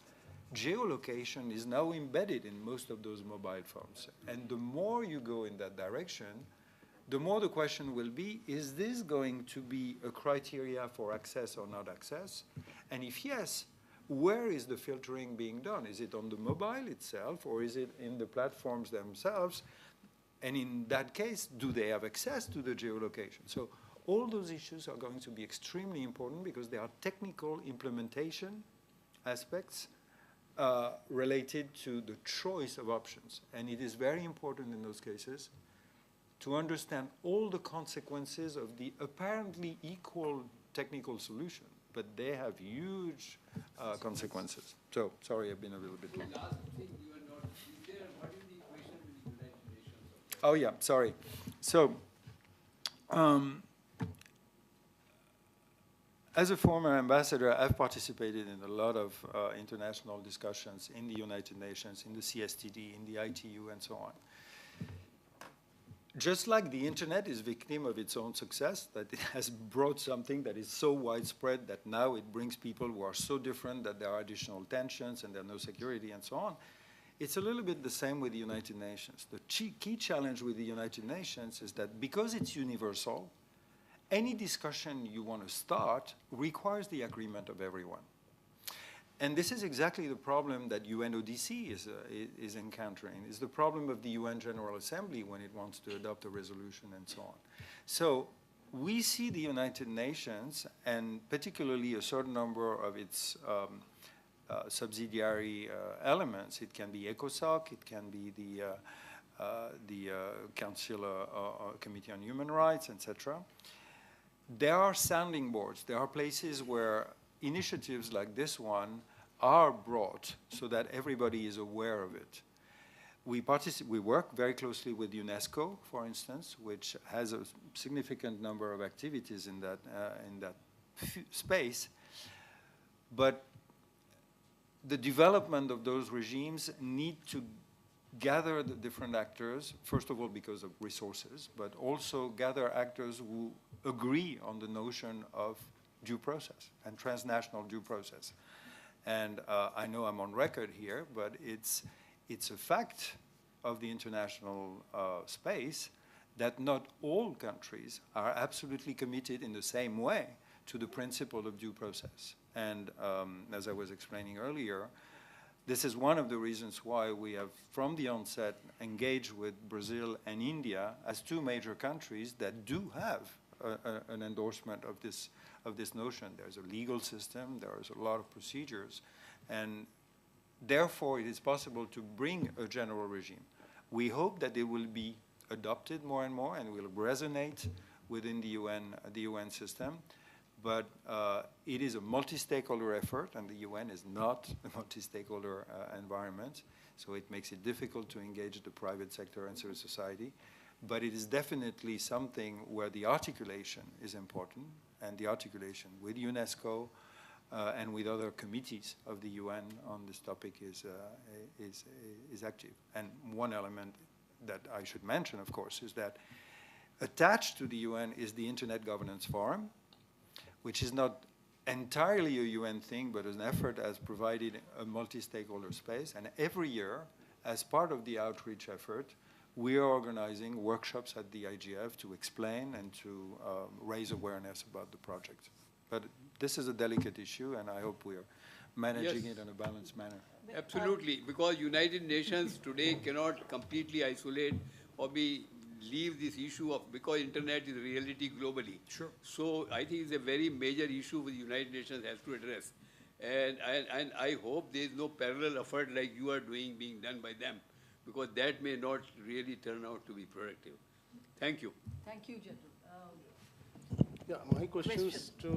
Speaker 4: geolocation is now embedded in most of those mobile phones. And the more you go in that direction, the more the question will be, is this going to be a criteria for access or not access? And if yes, where is the filtering being done? Is it on the mobile itself, or is it in the platforms themselves? And in that case, do they have access to the geolocation? So all those issues are going to be extremely important because there are technical implementation aspects related to the choice of options. And it is very important in those cases to understand all the consequences of the apparently equal technical solution, but they have huge consequences. So, sorry, I've been a little bit long.
Speaker 5: The last thing you are not, is there, what is the equation with the United Nations?
Speaker 4: Oh, yeah, sorry. So, as a former ambassador, I've participated in a lot of international discussions in the United Nations, in the CSTD, in the ITU, and so on. Just like the internet is victim of its own success, that it has brought something that is so widespread that now it brings people who are so different that there are additional tensions and there's no security and so on, it's a little bit the same with the United Nations. The key challenge with the United Nations is that because it's universal, any discussion you want to start requires the agreement of everyone. And this is exactly the problem that UNODC is encountering. It's the problem of the UN General Assembly when it wants to adopt a resolution and so on. So we see the United Nations, and particularly a certain number of its subsidiary elements. It can be ECOSOC, it can be the Council Committee on Human Rights, etc. There are sounding boards. There are places where initiatives like this one are brought so that everybody is aware of it. We work very closely with UNESCO, for instance, which has a significant number of activities in that space. But the development of those regimes need to gather the different actors, first of all because of resources, but also gather actors who agree on the notion of due process and transnational due process. And I know I'm on record here, but it's a fact of the international space that not all countries are absolutely committed in the same way to the principle of due process. And as I was explaining earlier, this is one of the reasons why we have, from the onset, engaged with Brazil and India as two major countries that do have an endorsement of this notion. There's a legal system, there's a lot of procedures, and therefore it is possible to bring a general regime. We hope that it will be adopted more and more and will resonate within the UN system. But it is a multi-stakeholder effort, and the UN is not a multi-stakeholder environment, so it makes it difficult to engage the private sector and civil society. But it is definitely something where the articulation is important, and the articulation with UNESCO and with other committees of the UN on this topic is active. And one element that I should mention, of course, is that attached to the UN is the Internet Governance Forum, which is not entirely a UN thing, but an effort has provided a multi-stakeholder space. And every year, as part of the outreach effort, we are organizing workshops at the IGF to explain and to raise awareness about the project. But this is a delicate issue, and I hope managing
Speaker 7: Yes.
Speaker 4: it in a balanced manner.
Speaker 7: Absolutely, because United Nations today cannot completely isolate or leave this issue of, because internet is a reality globally.
Speaker 4: Sure.
Speaker 7: So I think it's a very major issue which United Nations has to address. And I hope there is no parallel effort like you are doing being done by them, because that may not really turn out to be productive. Thank you.
Speaker 2: Thank you, gentlemen.
Speaker 3: Yeah, my question is to,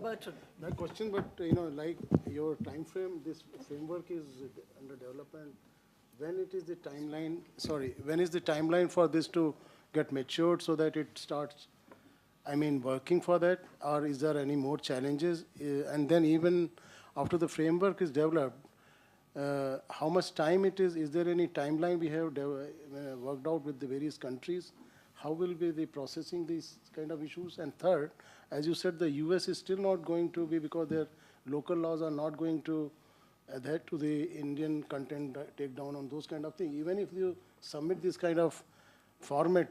Speaker 2: Bertrand.
Speaker 3: my question, but, like your time frame, this framework is under development. When it is the timeline, when is the timeline for this to get matured so that it starts, working for that? Or is there any more challenges? And then even after the framework is developed, how much time it is there any timeline we have worked out with the various countries? How will be the processing these kind of issues? And third, as you said, the US is still not going to be, because their local laws are not going to adhere to the Indian content takedown on those kind of things. Even if you submit this kind of format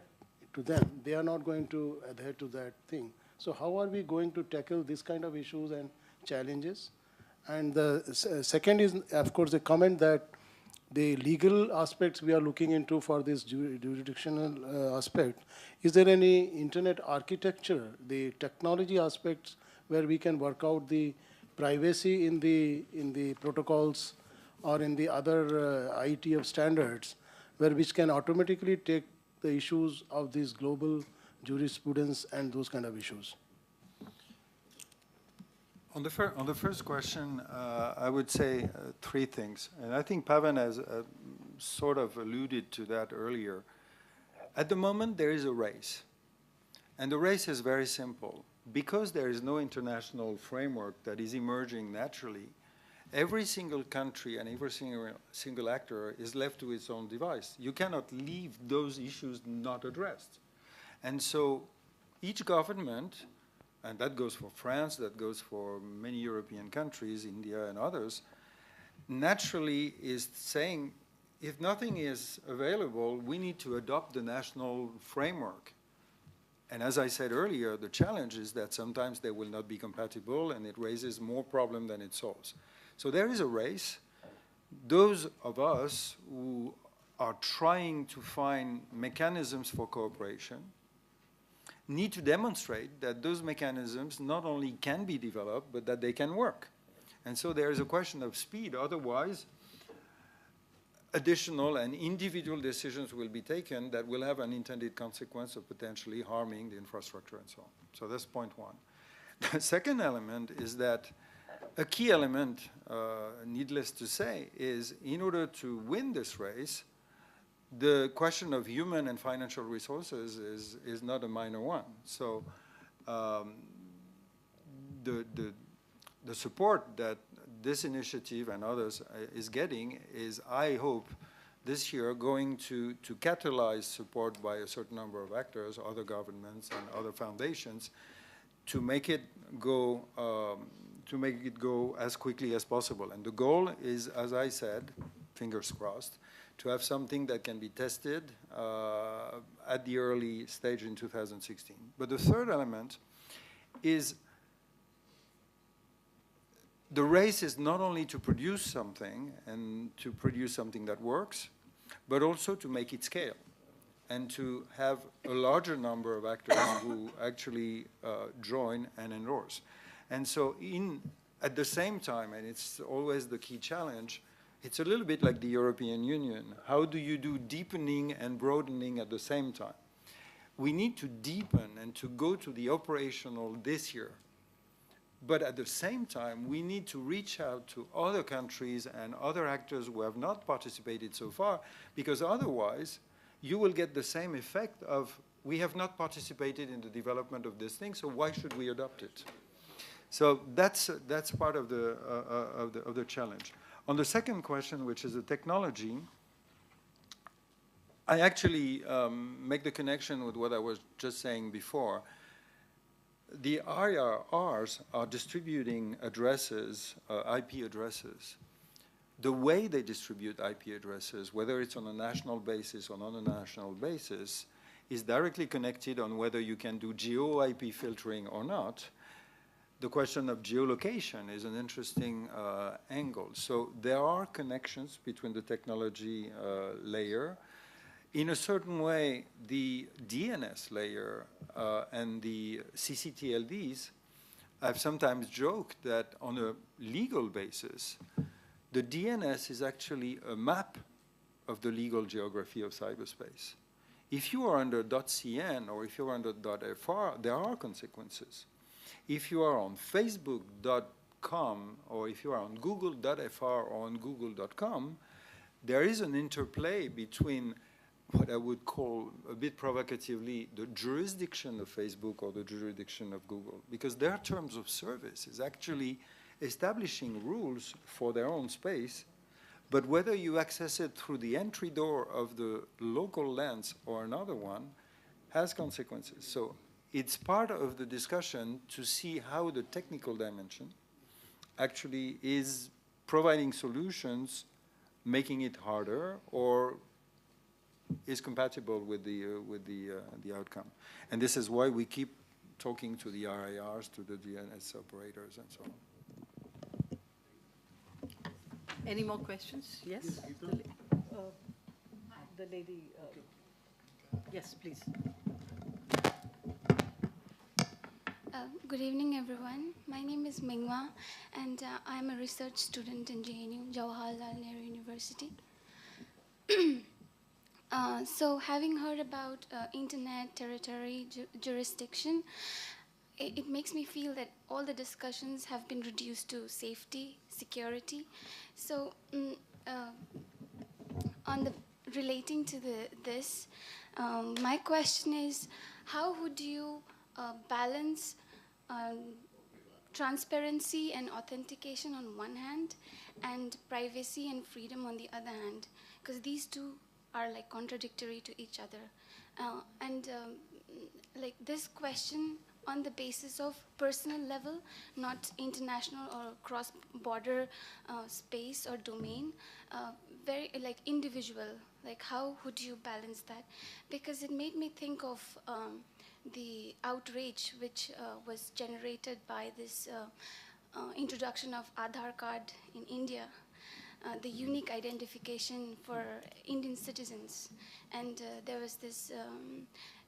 Speaker 3: to them, they are not going to adhere to that thing. So how are we going to tackle this kind of issues and challenges? And the second is, of course, the comment that the legal aspects we are looking into for this jurisdictional aspect. Is there any internet architecture, the technology aspects where we can work out the privacy in the protocols or in the other IETF standards, which can automatically take the issues of these global jurisprudence and those kind of issues?
Speaker 4: On the first question, I would say three things. And I think Pavan has sort of alluded to that earlier. At the moment, there is a race. And the race is very simple. Because there is no international framework that is emerging naturally, every single country and every single actor is left to its own device. You cannot leave those issues not addressed. And so each government, and that goes for France, that goes for many European countries, India and others, naturally is saying, if nothing is available, we need to adopt the national framework. And as I said earlier, the challenge is that sometimes they will not be compatible and it raises more problem than it solves. So there is a race. Those of us who are trying to find mechanisms for cooperation need to demonstrate that those mechanisms not only can be developed, but that they can work. And so there is a question of speed. Otherwise, additional and individual decisions will be taken that will have an intended consequence of potentially harming the infrastructure and so on. So that's point one. The second element is that a key element, needless to say, is in order to win this race, the question of human and financial resources is not a minor one. So the support that this initiative and others is getting is, I hope, this year going to catalyze support by a certain number of actors, other governments and other foundations, to make it go as quickly as possible. And the goal is, as I said, fingers crossed, to have something that can be tested at the early stage in 2016. But the third element is the race is not only to produce something and to produce something that works, but also to make it scale and to have a larger number of actors who actually join and endorse. And so at the same time, and it's always the key challenge, it's a little bit like the European Union. How do you do deepening and broadening at the same time? We need to deepen and to go to the operational this year. But at the same time, we need to reach out to other countries and other actors who have not participated so far, because otherwise you will get the same effect of, we have not participated in the development of this thing, so why should we adopt it? So that's part of the challenge. On the second question, which is the technology, I actually make the connection with what I was just saying before. The IRRs are distributing addresses, IP addresses. The way they distribute IP addresses, whether it's on a national basis or on a national basis, is directly connected on whether you can do geo-IP filtering or not. the question of geolocation is an interesting angle. So there are connections between the technology layer. In a certain way, the DNS layer and the CCTLDs, I've sometimes joked that on a legal basis, the DNS is actually a map of the legal geography of cyberspace. If you are under .cn or if you're under .fr, there are consequences. If you are on Facebook.com or if you are on Google.fr or on Google.com, there is an interplay between what I would call, a bit provocatively, the jurisdiction of Facebook or the jurisdiction of Google, because their terms of service is actually establishing rules for their own space, but whether you access it through the entry door of the local lens or another one has consequences. So it's part of the discussion to see how the technical dimension actually is providing solutions, making it harder, or is compatible with the outcome. And this is why we keep talking to the RIRs, to the DNS operators, and so on.
Speaker 2: Any more questions? Yes? The lady. Yes, please.
Speaker 8: Good evening, everyone. My name is Mingwa, and I'm a research student in JNU, Jawaharlal Nehru University. So having heard about internet, territory, jurisdiction, it makes me feel that all the discussions have been reduced to safety, security. So relating to this, my question is, how would you balance transparency and authentication on one hand and privacy and freedom on the other hand? Because these two are like contradictory to each other. Like this question on the basis of personal level, not international or cross-border space or domain, very like individual, like how would you balance that? Because it made me think of the outrage which was generated by this introduction of Aadhaar card in India. The unique identification for Indian citizens. And there was this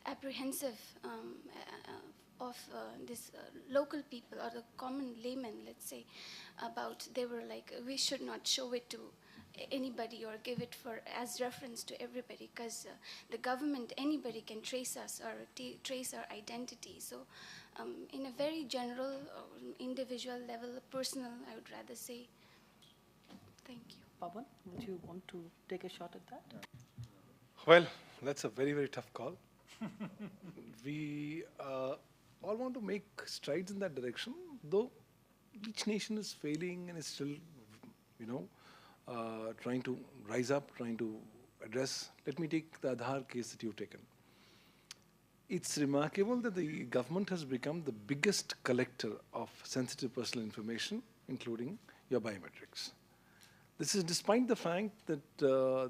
Speaker 8: apprehensive of this local people or the common layman, let's say, about they were like, we should not show it to anybody or give it as reference to everybody, because the government, anybody can trace us or trace our identity. So in a very general, individual level, personal, I would rather say. Thank you.
Speaker 2: Pavan, would you want to take a shot at that?
Speaker 5: Well, that's a very, very tough call. We all want to make strides in that direction, though each nation is failing and is still, trying to rise up, trying to address. Let me take the Aadhaar case that you've taken. It's remarkable that the government has become the biggest collector of sensitive personal information, including your biometrics. This is despite the fact that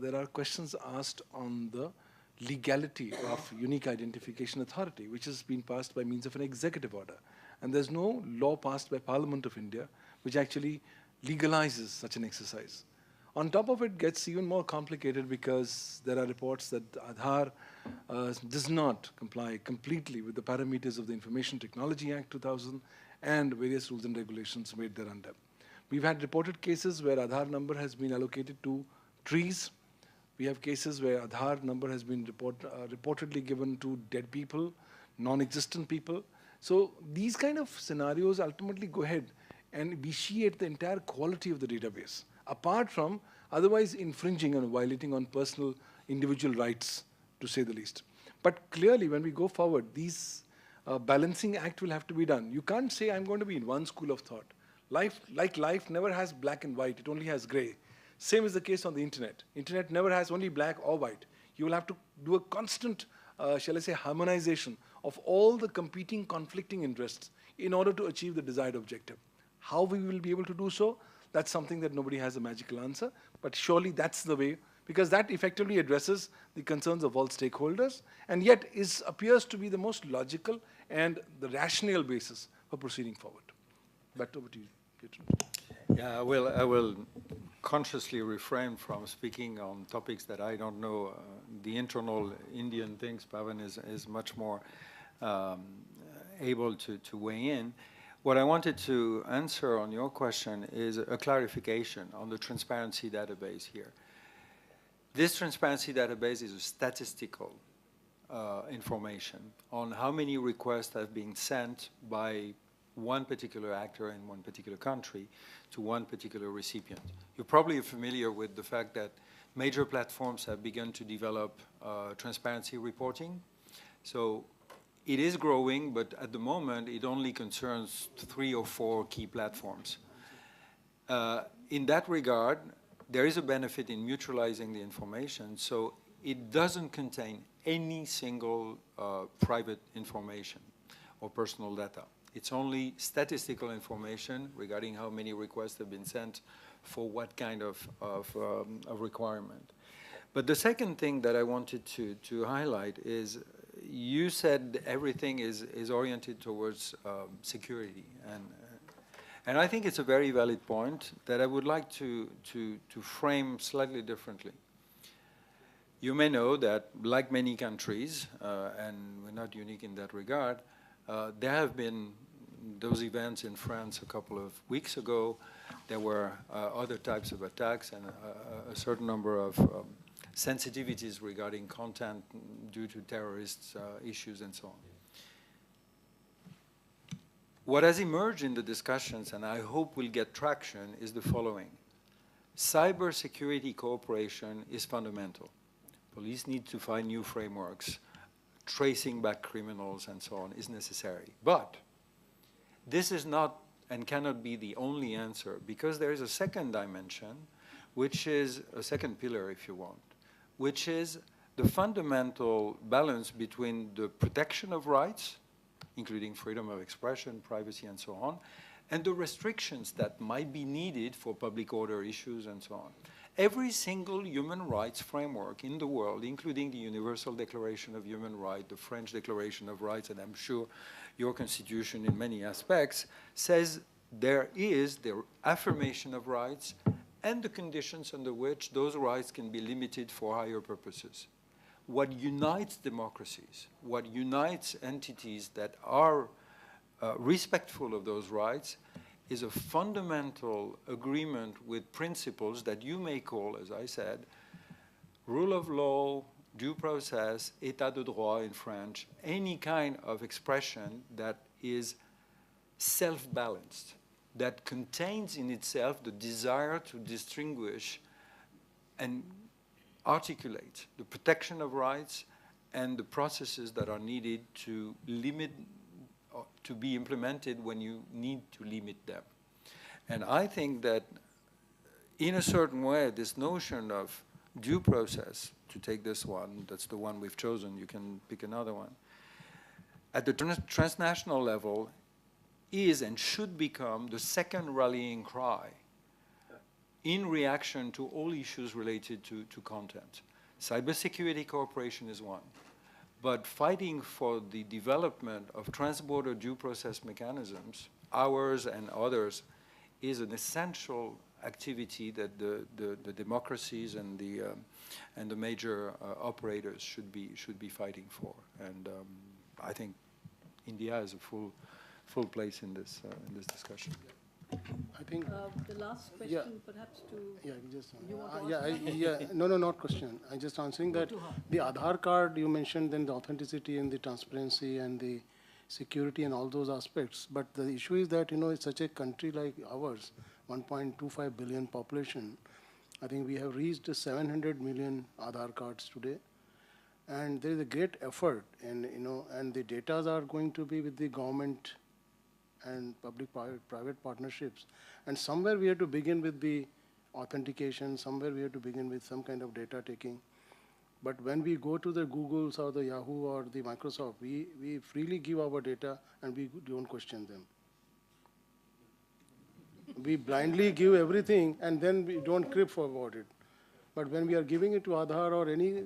Speaker 5: there are questions asked on the legality of unique identification authority, which has been passed by means of an executive order. And there's no law passed by Parliament of India which actually legalizes such an exercise. On top of it, gets even more complicated because there are reports that Aadhaar does not comply completely with the parameters of the Information Technology Act 2000 and various rules and regulations made thereunder. We've had reported cases where Aadhaar number has been allocated to trees. We have cases where Aadhaar number has been reportedly given to dead people, non-existent people. So these kind of scenarios ultimately go ahead and vitiate the entire quality of the database, apart from otherwise infringing and violating on personal individual rights, to say the least. But clearly, when we go forward, these balancing act will have to be done. You can't say I'm going to be in one school of thought. Life never has black and white, it only has gray. Same is the case on the internet. Internet never has only black or white. You will have to do a constant, shall I say, harmonization of all the competing, conflicting interests in order to achieve the desired objective. How we will be able to do so, that's something that nobody has a magical answer, but surely that's the way, because that effectively addresses the concerns of all stakeholders, and yet appears to be the most logical and the rational basis for proceeding forward. Back over to you, Peter.
Speaker 4: Yeah, I will consciously refrain from speaking on topics that I don't know. The internal Indian things, Pavan is much more able to weigh in. What I wanted to answer on your question is a clarification on the transparency database here. This transparency database is a statistical information on how many requests have been sent by one particular actor in one particular country to one particular recipient. You're probably familiar with the fact that major platforms have begun to develop transparency reporting. So it is growing, but at the moment it only concerns 3 or 4 key platforms. In that regard, there is a benefit in mutualizing the information, so it doesn't contain any single private information or personal data. It's only statistical information regarding how many requests have been sent for what kind of requirement. But the second thing that I wanted to highlight is you said everything is oriented towards security. And I think it's a very valid point that I would like to frame slightly differently. You may know that, like many countries, and we're not unique in that regard, there have been those events in France a couple of weeks ago. There were other types of attacks and a certain number of sensitivities regarding content due to terrorist issues and so on. What has emerged in the discussions, and I hope will get traction, is the following. Cybersecurity cooperation is fundamental. Police need to find new frameworks. Tracing back criminals and so on is necessary. But this is not and cannot be the only answer, because there is a second dimension, which is a second pillar, if you want, which is the fundamental balance between the protection of rights, including freedom of expression, privacy, and so on, and the restrictions that might be needed for public order issues and so on. Every single human rights framework in the world, including the Universal Declaration of Human Rights, the French Declaration of Rights, and I'm sure your constitution in many aspects, says there is the affirmation of rights and the conditions under which those rights can be limited for higher purposes. What unites democracies, what unites entities that are respectful of those rights, is a fundamental agreement with principles that you may call, as I said, rule of law, due process, état de droit in French, any kind of expression that is self-balanced, that contains in itself the desire to distinguish and articulate the protection of rights and the processes that are needed to limit to be implemented when you need to limit them. And I think that in a certain way, this notion of due process, to take this one, that's the one we've chosen, you can pick another one, at the transnational level is and should become the second rallying cry in reaction to all issues related to content. Cybersecurity cooperation is one. But fighting for the development of trans-border due process mechanisms, ours and others, is an essential activity that the democracies and the major operators should be fighting for. And I think India has a full place in this discussion.
Speaker 3: I think
Speaker 2: the last question, perhaps to
Speaker 3: not question. I'm just answering that the Aadhaar card you mentioned, then the authenticity and the transparency and the security and all those aspects. But the issue is that, it's such a country like ours, 1.25 billion population. I think we have reached 700 million Aadhaar cards today. And there is a great effort, and, and the data are going to be with the government and public-private partnerships. And somewhere we have to begin with the authentication, somewhere we have to begin with some kind of data taking. But when we go to the Googles or the Yahoo or the Microsoft, we freely give our data and we don't question them. We blindly give everything and then we don't crib about it. But when we are giving it to Aadhaar or any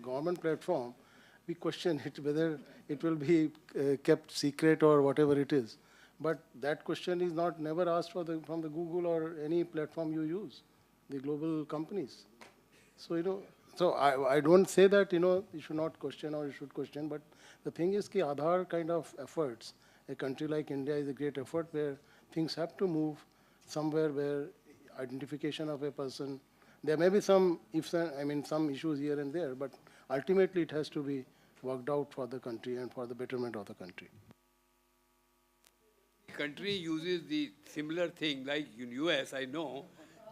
Speaker 3: government platform, we question it whether it will be kept secret or whatever it is. But that question is not never asked from the Google or any platform you use, the global companies. So, so I don't say that, you should not question or you should question, but the thing is that Aadhaar kind of efforts, a country like India is a great effort where things have to move somewhere where identification of a person, there may be some ifs and, some issues here and there, but ultimately it has to be worked out for the country and for the betterment of the country.
Speaker 7: Country uses the similar thing, like in US, I know,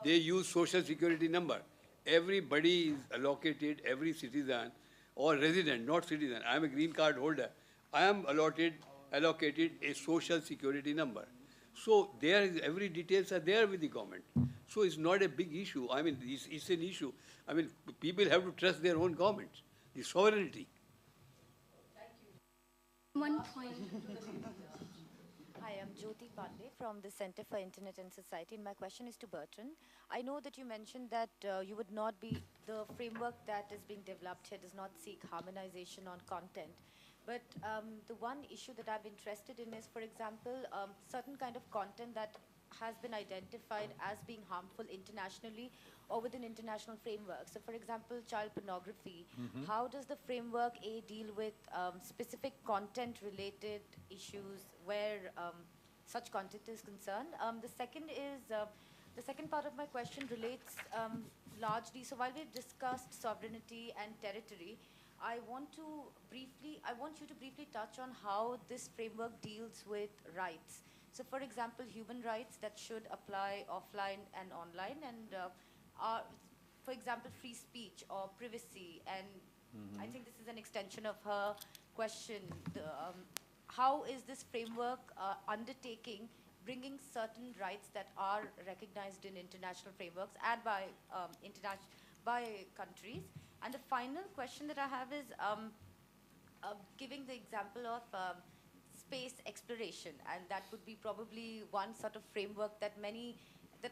Speaker 7: they use social security number. Everybody is allocated, every citizen or resident, not citizen. I am a green card holder. I am allocated a social security number. So there is, every details are there with the government. So it's not a big issue. It's an issue. People have to trust their own governments, the sovereignty.
Speaker 8: One point.
Speaker 9: Hi, I'm Jyoti Pandey from the Center for Internet and Society, and my question is to Bertrand. I know that you mentioned that you would not be, the framework that is being developed here does not seek harmonization on content. But the one issue that I'm interested in is, for example, certain kind of content that has been identified as being harmful internationally or within international frameworks. So for example, child pornography, how does the framework A deal with specific content related issues where such content is concerned? The second part of my question relates largely, so while we've discussed sovereignty and territory, I want you to briefly touch on how this framework deals with rights. So for example, human rights that should apply offline and online, and for example, free speech or privacy. And I think this is an extension of her question. How is this framework undertaking bringing certain rights that are recognized in international frameworks and by countries? And the final question that I have is giving the example of space exploration, and that would be probably one sort of framework that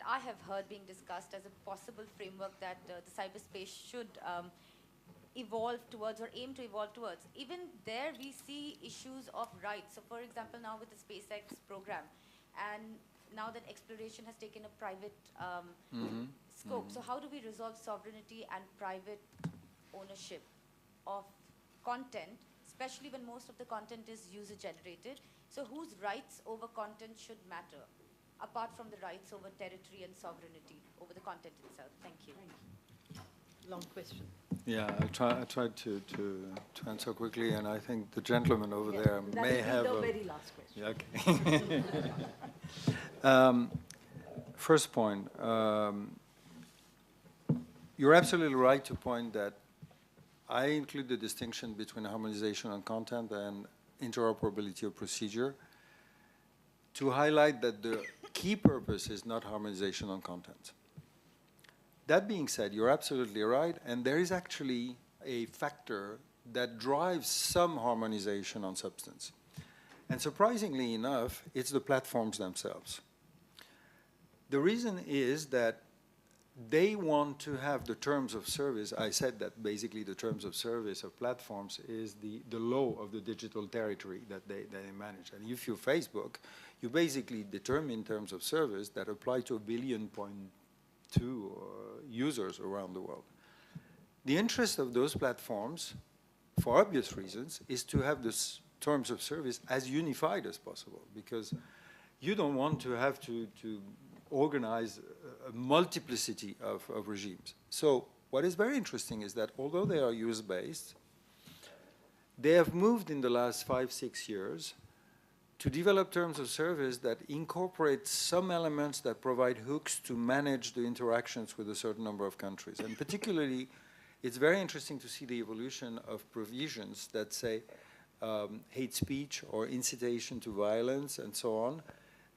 Speaker 9: I have heard being discussed as a possible framework that the cyberspace should evolve towards or aim to evolve towards. Even there we see issues of rights. So for example, now with the SpaceX program, and now that exploration has taken a private scope, so how do we resolve sovereignty and private ownership of content, especially when most of the content is user-generated? So whose rights over content should matter, apart from the rights over territory and sovereignty over the content itself? Thank you.
Speaker 2: Long question.
Speaker 4: Yeah, I tried to answer quickly, and I think the gentleman over there may have
Speaker 2: the very last question.
Speaker 4: Yeah, okay. First point, you're absolutely right to point that I include the distinction between harmonization on content and interoperability of procedure to highlight that the key purpose is not harmonization on content. That being said, you're absolutely right, and there is actually a factor that drives some harmonization on substance. And surprisingly enough, it's the platforms themselves. The reason is that they want to have the terms of service. I said that basically the terms of service of platforms is the law of the digital territory that they manage. And if you're Facebook, you basically determine terms of service that apply to 1.2 billion users around the world. The interest of those platforms, for obvious reasons, is to have this terms of service as unified as possible, because you don't want to have to organize a multiplicity of regimes. So what is very interesting is that although they are use-based, they have moved in the last 5-6 years to develop terms of service that incorporate some elements that provide hooks to manage the interactions with a certain number of countries. And particularly, it's very interesting to see the evolution of provisions that say hate speech or incitation to violence and so on.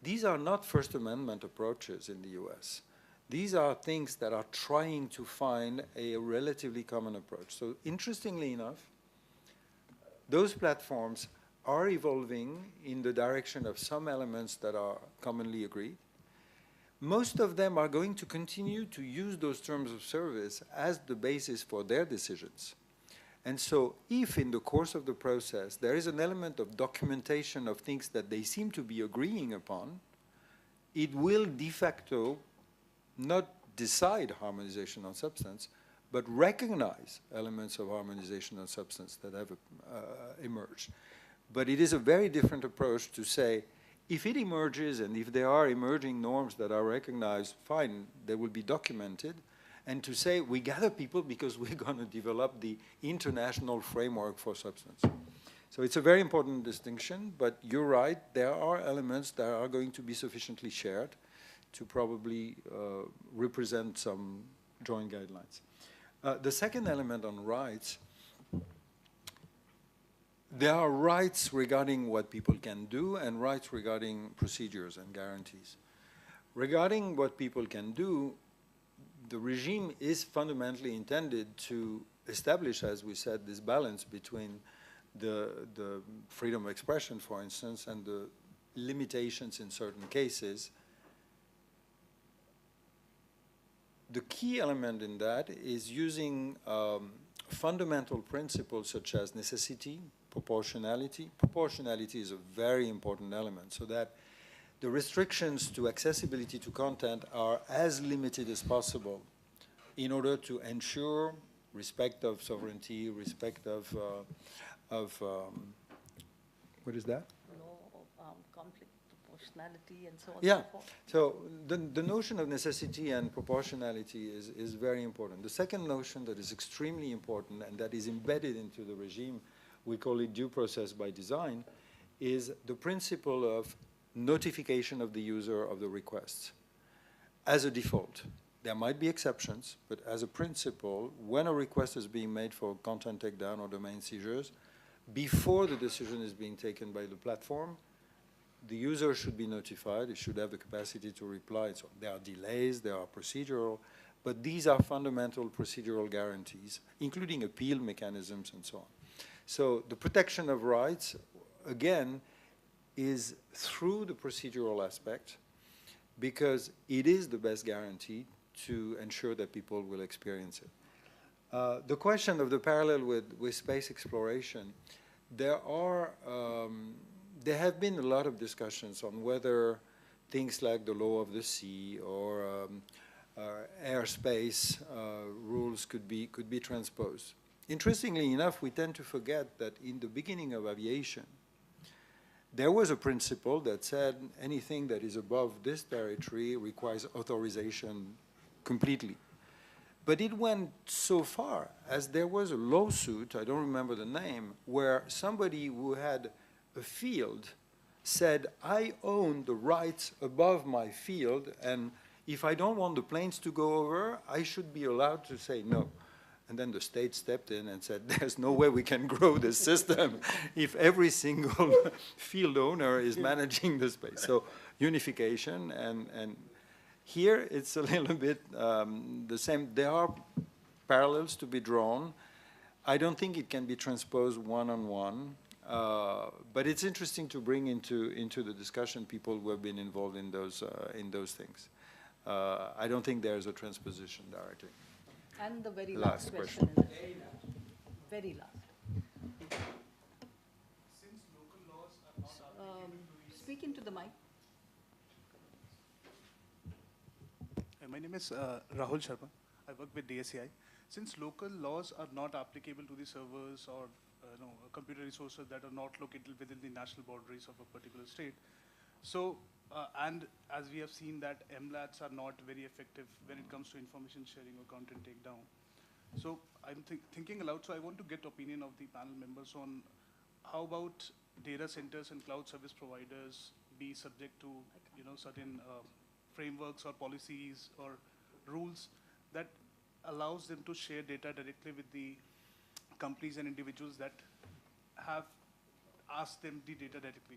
Speaker 4: These are not First Amendment approaches in the US. These are things that are trying to find a relatively common approach. So interestingly enough, those platforms are evolving in the direction of some elements that are commonly agreed. Most of them are going to continue to use those terms of service as the basis for their decisions. And so if in the course of the process there is an element of documentation of things that they seem to be agreeing upon, it will de facto not decide harmonization on substance, but recognize elements of harmonization on substance that have emerged. But it is a very different approach to say, if it emerges and if there are emerging norms that are recognized, fine, they will be documented. And to say, we gather people because we're going to develop the international framework for substance. So it's a very important distinction, but you're right, there are elements that are going to be sufficiently shared to probably represent some joint guidelines. The second element on rights, there are rights regarding what people can do and rights regarding procedures and guarantees. Regarding what people can do, the regime is fundamentally intended to establish, as we said, this balance between the freedom of expression, for instance, and the limitations in certain cases. The key element in that is using fundamental principles such as necessity, proportionality. Proportionality is a very important element, so that the restrictions to accessibility to content are as limited as possible in order to ensure respect of sovereignty, respect of what is that?
Speaker 2: Law of conflict, proportionality, and so on
Speaker 4: Yeah,
Speaker 2: and so forth.
Speaker 4: so the notion of necessity and proportionality is very important. The second notion that is extremely important and that is embedded into the regime, we call it due process by design, is the principle of notification of the user of the requests as a default. There might be exceptions, but as a principle, when a request is being made for content takedown or domain seizures, before the decision is being taken by the platform, the user should be notified, it should have the capacity to reply. So there are delays, there are procedural, but these are fundamental procedural guarantees, including appeal mechanisms and so on. So the protection of rights, again, is through the procedural aspect, because it is the best guarantee to ensure that people will experience it. The question of the parallel with space exploration, there have been a lot of discussions on whether things like the law of the sea or airspace rules could be transposed. Interestingly enough, we tend to forget that in the beginning of aviation, there was a principle that said anything that is above this territory requires authorization completely. But it went so far as there was a lawsuit, I don't remember the name, where somebody who had a field said, I own the rights above my field, and if I don't want the planes to go over, I should be allowed to say no. And then the state stepped in and said, there's no way we can grow this system if every single field owner is managing the space. So unification, and here it's a little bit the same. There are parallels to be drawn. I don't think it can be transposed one-on-one, but it's interesting to bring into the discussion people who have been involved in those things. I don't think there's a transposition directly.
Speaker 2: And the very last question. Very last.
Speaker 10: Since local laws are not applicable
Speaker 2: Speak into the mic.
Speaker 10: My name is Rahul Sharma. I work with DSCI. Since local laws are not applicable to the servers or computer resources that are not located within the national boundaries of a particular state, so and as we have seen that MLATs are not very effective when it comes to information sharing or content takedown. So I'm thinking aloud, so I want to get opinion of the panel members on how about data centers and cloud service providers be subject to certain frameworks or policies or rules that allows them to share data directly with the companies and individuals that have asked them the data directly.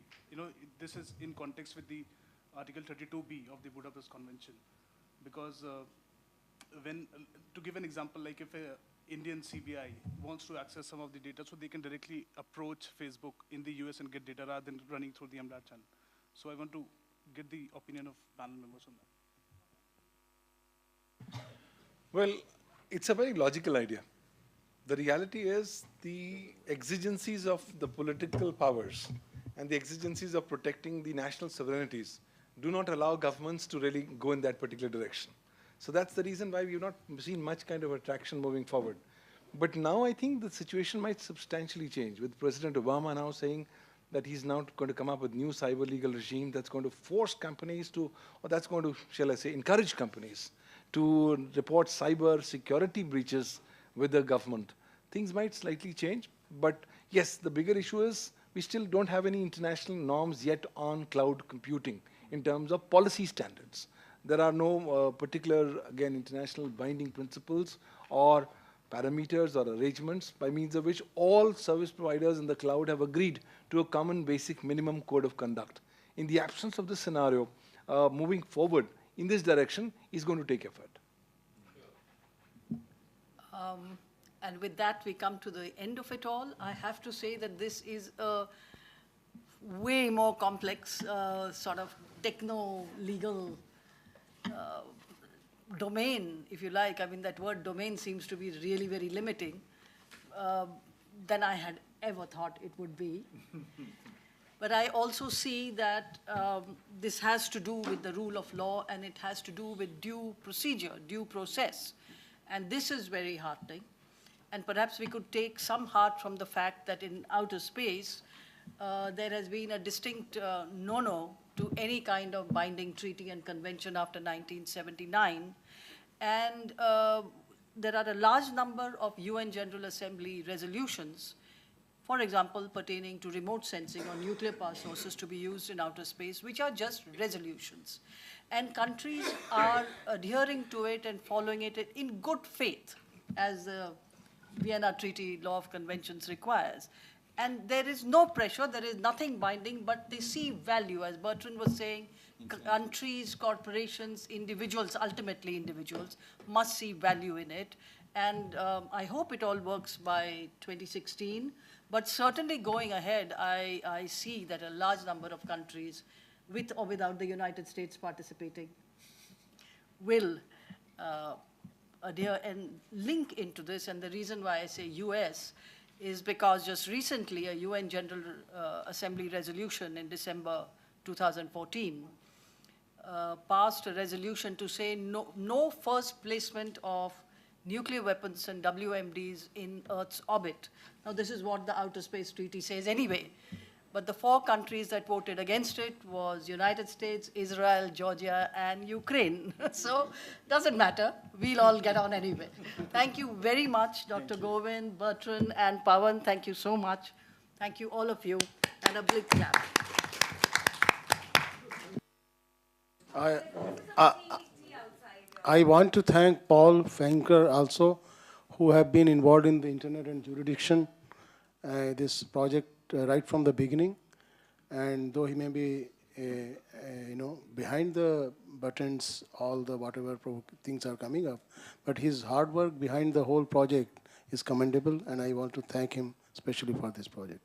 Speaker 10: This is in context with the Article 32B of the Budapest Convention, because to give an example, like if a Indian CBI wants to access some of the data, so they can directly approach Facebook in the US and get data rather than running through the MLAT channel. So I want to get the opinion of panel members on that.
Speaker 5: Well, it's a very logical idea. The reality is the exigencies of the political powers and the exigencies of protecting the national sovereignties do not allow governments to really go in that particular direction. So that's the reason why we've not seen much kind of attraction moving forward. But now I think the situation might substantially change, with President Obama now saying that he's now going to come up with new cyber legal regime that's going to force companies to, or that's going to, shall I say, encourage companies to report cyber security breaches with the government. Things might slightly change, but yes, the bigger issue is we still don't have any international norms yet on cloud computing in terms of policy standards. There are no particular, again, international binding principles or parameters or arrangements by means of which all service providers in the cloud have agreed to a common basic minimum code of conduct. In the absence of this scenario, moving forward in this direction is going to take effort.
Speaker 2: And with that, we come to the end of it all. I have to say that this is a way more complex sort of techno-legal domain, if you like. I mean, that word domain seems to be really very limiting than I had ever thought it would be. But I also see that this has to do with the rule of law, and it has to do with due procedure, due process. And this is very heartening. And perhaps we could take some heart from the fact that in outer space, there has been a distinct no-no to any kind of binding treaty and convention after 1979. And there are a large number of UN General Assembly resolutions, for example, pertaining to remote sensing or nuclear power sources to be used in outer space, which are just resolutions. And countries are adhering to it and following it in good faith, as the Vienna Treaty Law of Conventions requires. And there is no pressure, there is nothing binding, but they see value. As Bertrand was saying, countries, corporations, individuals, ultimately individuals, must see value in it. And I hope it all works by 2016. But certainly going ahead, I see that a large number of countries, with or without the United States participating, will adhere and link into this. And the reason why I say US is because just recently a UN General Assembly resolution in December 2014 passed a resolution to say no first placement of nuclear weapons and WMDs in Earth's orbit. Now, this is what the Outer Space Treaty says anyway. But the 4 countries that voted against it was United States, Israel, Georgia, and Ukraine. So, doesn't matter. We'll all get on anyway. Thank you very much, Dr. Govind, Bertrand, and Pavan. Thank you so much. Thank you, all of you. And a big clap.
Speaker 3: I want to thank Paul Fenker also, who have been involved in the Internet and Jurisdiction, this project right from the beginning. And though he may be, behind the buttons, all the whatever things are coming up, but his hard work behind the whole project is commendable, and I want to thank him especially for this project.